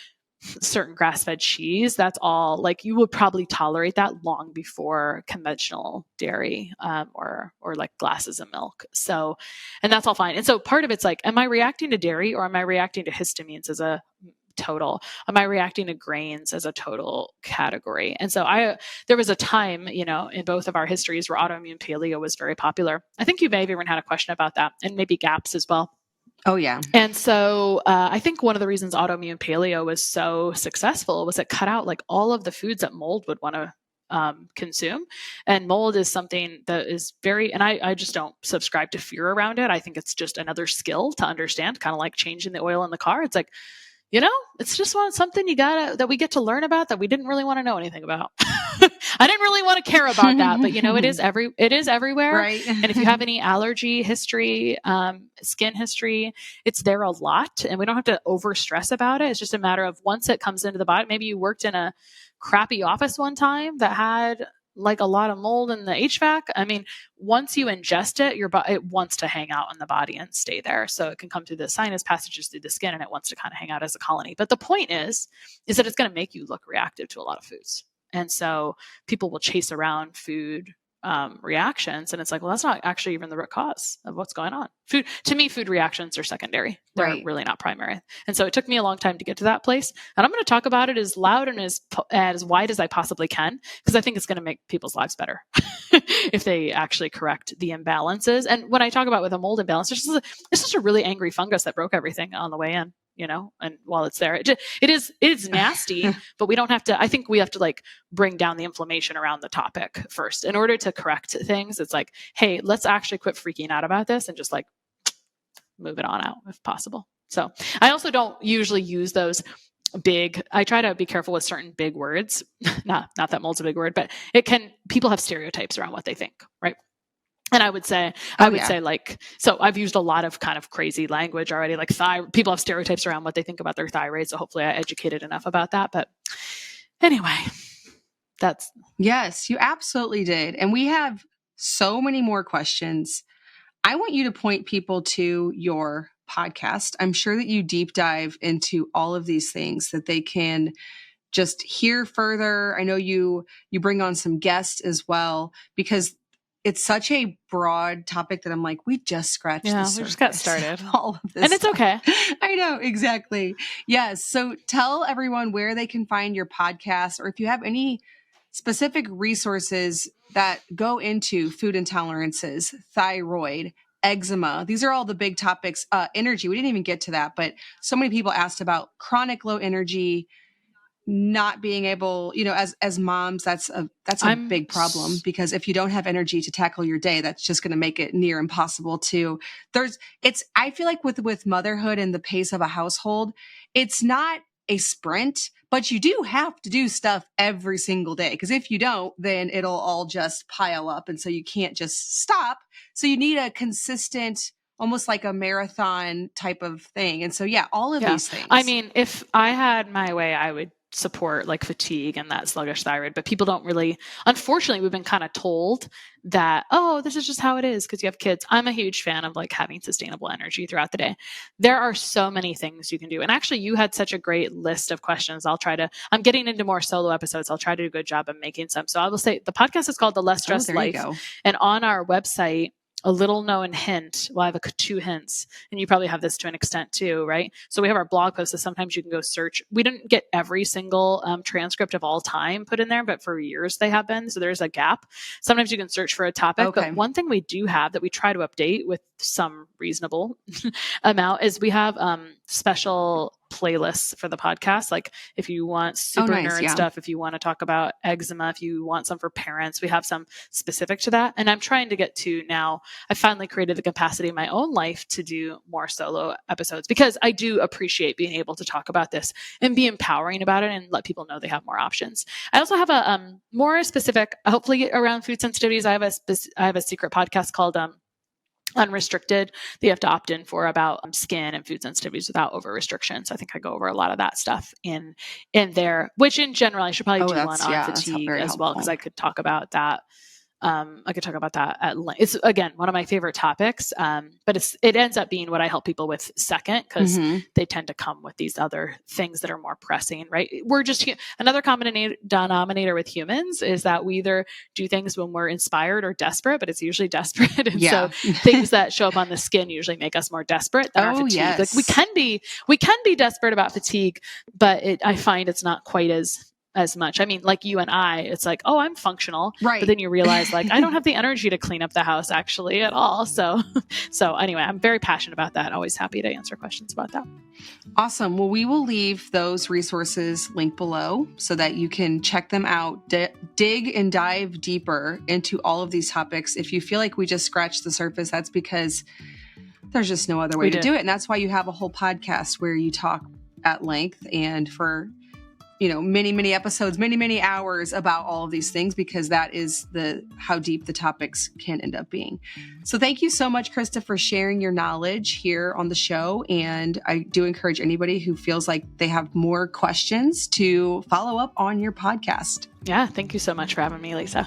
certain grass-fed cheese, that's all like you would probably tolerate that long before conventional dairy or like glasses of milk. So, and that's all fine. And so part of it's like, am I reacting to dairy or am I reacting to histamines as a total? Am I reacting to grains as a total category? And so there was a time, in both of our histories where autoimmune paleo was very popular. I think you may have even had a question about that, and maybe GAPS as well.
Oh, yeah.
And so I think one of the reasons autoimmune paleo was so successful was it cut out like all of the foods that mold would want to consume. And mold is something that is very, and I just don't subscribe to fear around it. I think it's just another skill to understand, kind of like changing the oil in the car. It's like, it's just something that we get to learn about that we didn't really want to know anything about. I didn't really want to care about that, but it is everywhere.
Right.
And if you have any allergy history, skin history, it's there a lot, and we don't have to over stress about it. It's just a matter of once it comes into the body, maybe you worked in a crappy office one time that had like a lot of mold in the HVAC. I mean, once you ingest it, it wants to hang out in the body and stay there. So it can come through the sinus passages through the skin, and it wants to kind of hang out as a colony. But the point is that it's going to make you look reactive to a lot of foods. And so people will chase around food reactions, and it's like, well, that's not actually even the root cause of what's going on. Food reactions are secondary. They're really not primary. And so it took me a long time to get to that place. And I'm going to talk about it as loud and as wide as I possibly can, because I think it's going to make people's lives better if they actually correct the imbalances. And when I talk about with a mold imbalance, it's just a really angry fungus that broke everything on the way in. And while it's there, it is nasty, but we don't have to, I think we have to like bring down the inflammation around the topic first in order to correct things. It's like, hey, let's actually quit freaking out about this and just like move it on out if possible. So I also don't usually use those I try to be careful with certain big words. Not that mold's a big word, but people have stereotypes around what they think, right? And I would say like, so I've used a lot of kind of crazy language already, like people have stereotypes around what they think about their thyroid. So hopefully I educated enough about that. But anyway,
Yes, you absolutely did. And we have so many more questions. I want you to point people to your podcast. I'm sure that you deep dive into all of these things that they can just hear further. I know you bring on some guests as well, because it's such a broad topic that I'm like, we just scratched the surface.
We just got started.
All of this
and it's okay.
I know, exactly. Yes. So tell everyone where they can find your podcast, or if you have any specific resources that go into food intolerances, thyroid, eczema. These are all the big topics. Energy. We didn't even get to that, but so many people asked about chronic low energy, not being able, as moms, that's a big problem, because if you don't have energy to tackle your day, that's just going to make it near impossible to I feel like with motherhood and the pace of a household, it's not a sprint, but you do have to do stuff every single day. Because if you don't, then it'll all just pile up. And so you can't just stop. So you need a consistent, almost like a marathon type of thing. And so, all of these things.
I mean, if I had my way, I would support like fatigue and that sluggish thyroid, but people don't really, unfortunately, we've been kind of told that, oh, this is just how it is because you have kids. I'm a huge fan of like having sustainable energy throughout the day. There are so many things you can do. And actually you had such a great list of questions. I'm getting into more solo episodes. I'll try to do a good job of making some. So I will say the podcast is called The Less Stressed Life. And on our website, a little known hint. Well, I have 2 hints, and you probably have this to an extent too, right? So we have our blog posts that sometimes you can go search. We didn't get every single transcript of all time put in there, but for years they have been. So there's a gap. Sometimes you can search for a topic, but one thing we do have that we try to update with some reasonable amount, is we have special playlists for the podcast. Like if you want super nerd stuff, if you want to talk about eczema, if you want some for parents, we have some specific to that. And I'm trying to get to now, I finally created the capacity in my own life to do more solo episodes, because I do appreciate being able to talk about this and be empowering about it and let people know they have more options. I also have a more specific, hopefully around food sensitivities. I have a secret podcast called Unrestricted that you have to opt in for, about skin and food sensitivities without over restriction. So I think I go over a lot of that stuff in there, which in general, I should probably do one on fatigue as well, because I could talk about that. I could talk about that at length. It's, again, one of my favorite topics, but it ends up being what I help people with second, because they tend to come with these other things that are more pressing, right? We're just, another common denominator with humans is that we either do things when we're inspired or desperate, but it's usually desperate. And so things that show up on the skin usually make us more desperate than our fatigue.
Yes.
Like we can be desperate about fatigue, but I find it's not quite as much. I mean, like you and I, it's like, oh, I'm functional. Right. But then you realize, like, I don't have the energy to clean up the house actually at all. So anyway, I'm very passionate about that. Always happy to answer questions about that.
Awesome. Well, we will leave those resources linked below so that you can check them out, dig and dive deeper into all of these topics. If you feel like we just scratched the surface, that's because there's just no other way to do it. And that's why you have a whole podcast where you talk at length and for many, many episodes, many, many hours about all of these things, because that is how deep the topics can end up being. So thank you so much, Christa, for sharing your knowledge here on the show. And I do encourage anybody who feels like they have more questions to follow up on your podcast.
Yeah. Thank you so much for having me, Lisa.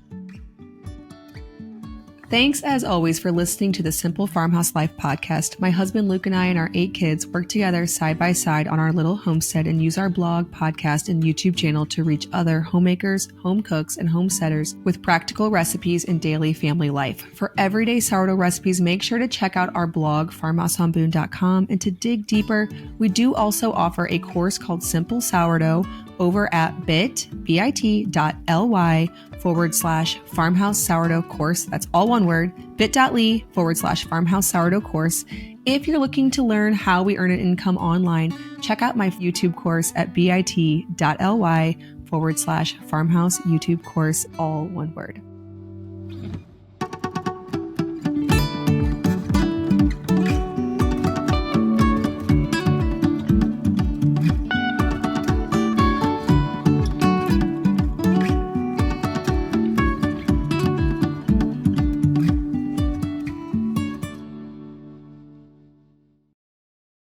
Thanks, as always, for listening to the Simple Farmhouse Life podcast. My husband Luke and I and our 8 kids work together side by side on our little homestead and use our blog, podcast, and YouTube channel to reach other homemakers, home cooks, and homesteaders with practical recipes in daily family life. For everyday sourdough recipes, make sure to check out our blog, farmhouseonboone.com. And to dig deeper, we do also offer a course called Simple Sourdough over at bit.ly/farmhouse sourdough course. That's all one word, bit.ly/farmhouse sourdough course. If you're looking to learn how we earn an income online, check out my YouTube course at bit.ly/farmhouse YouTube course, all one word.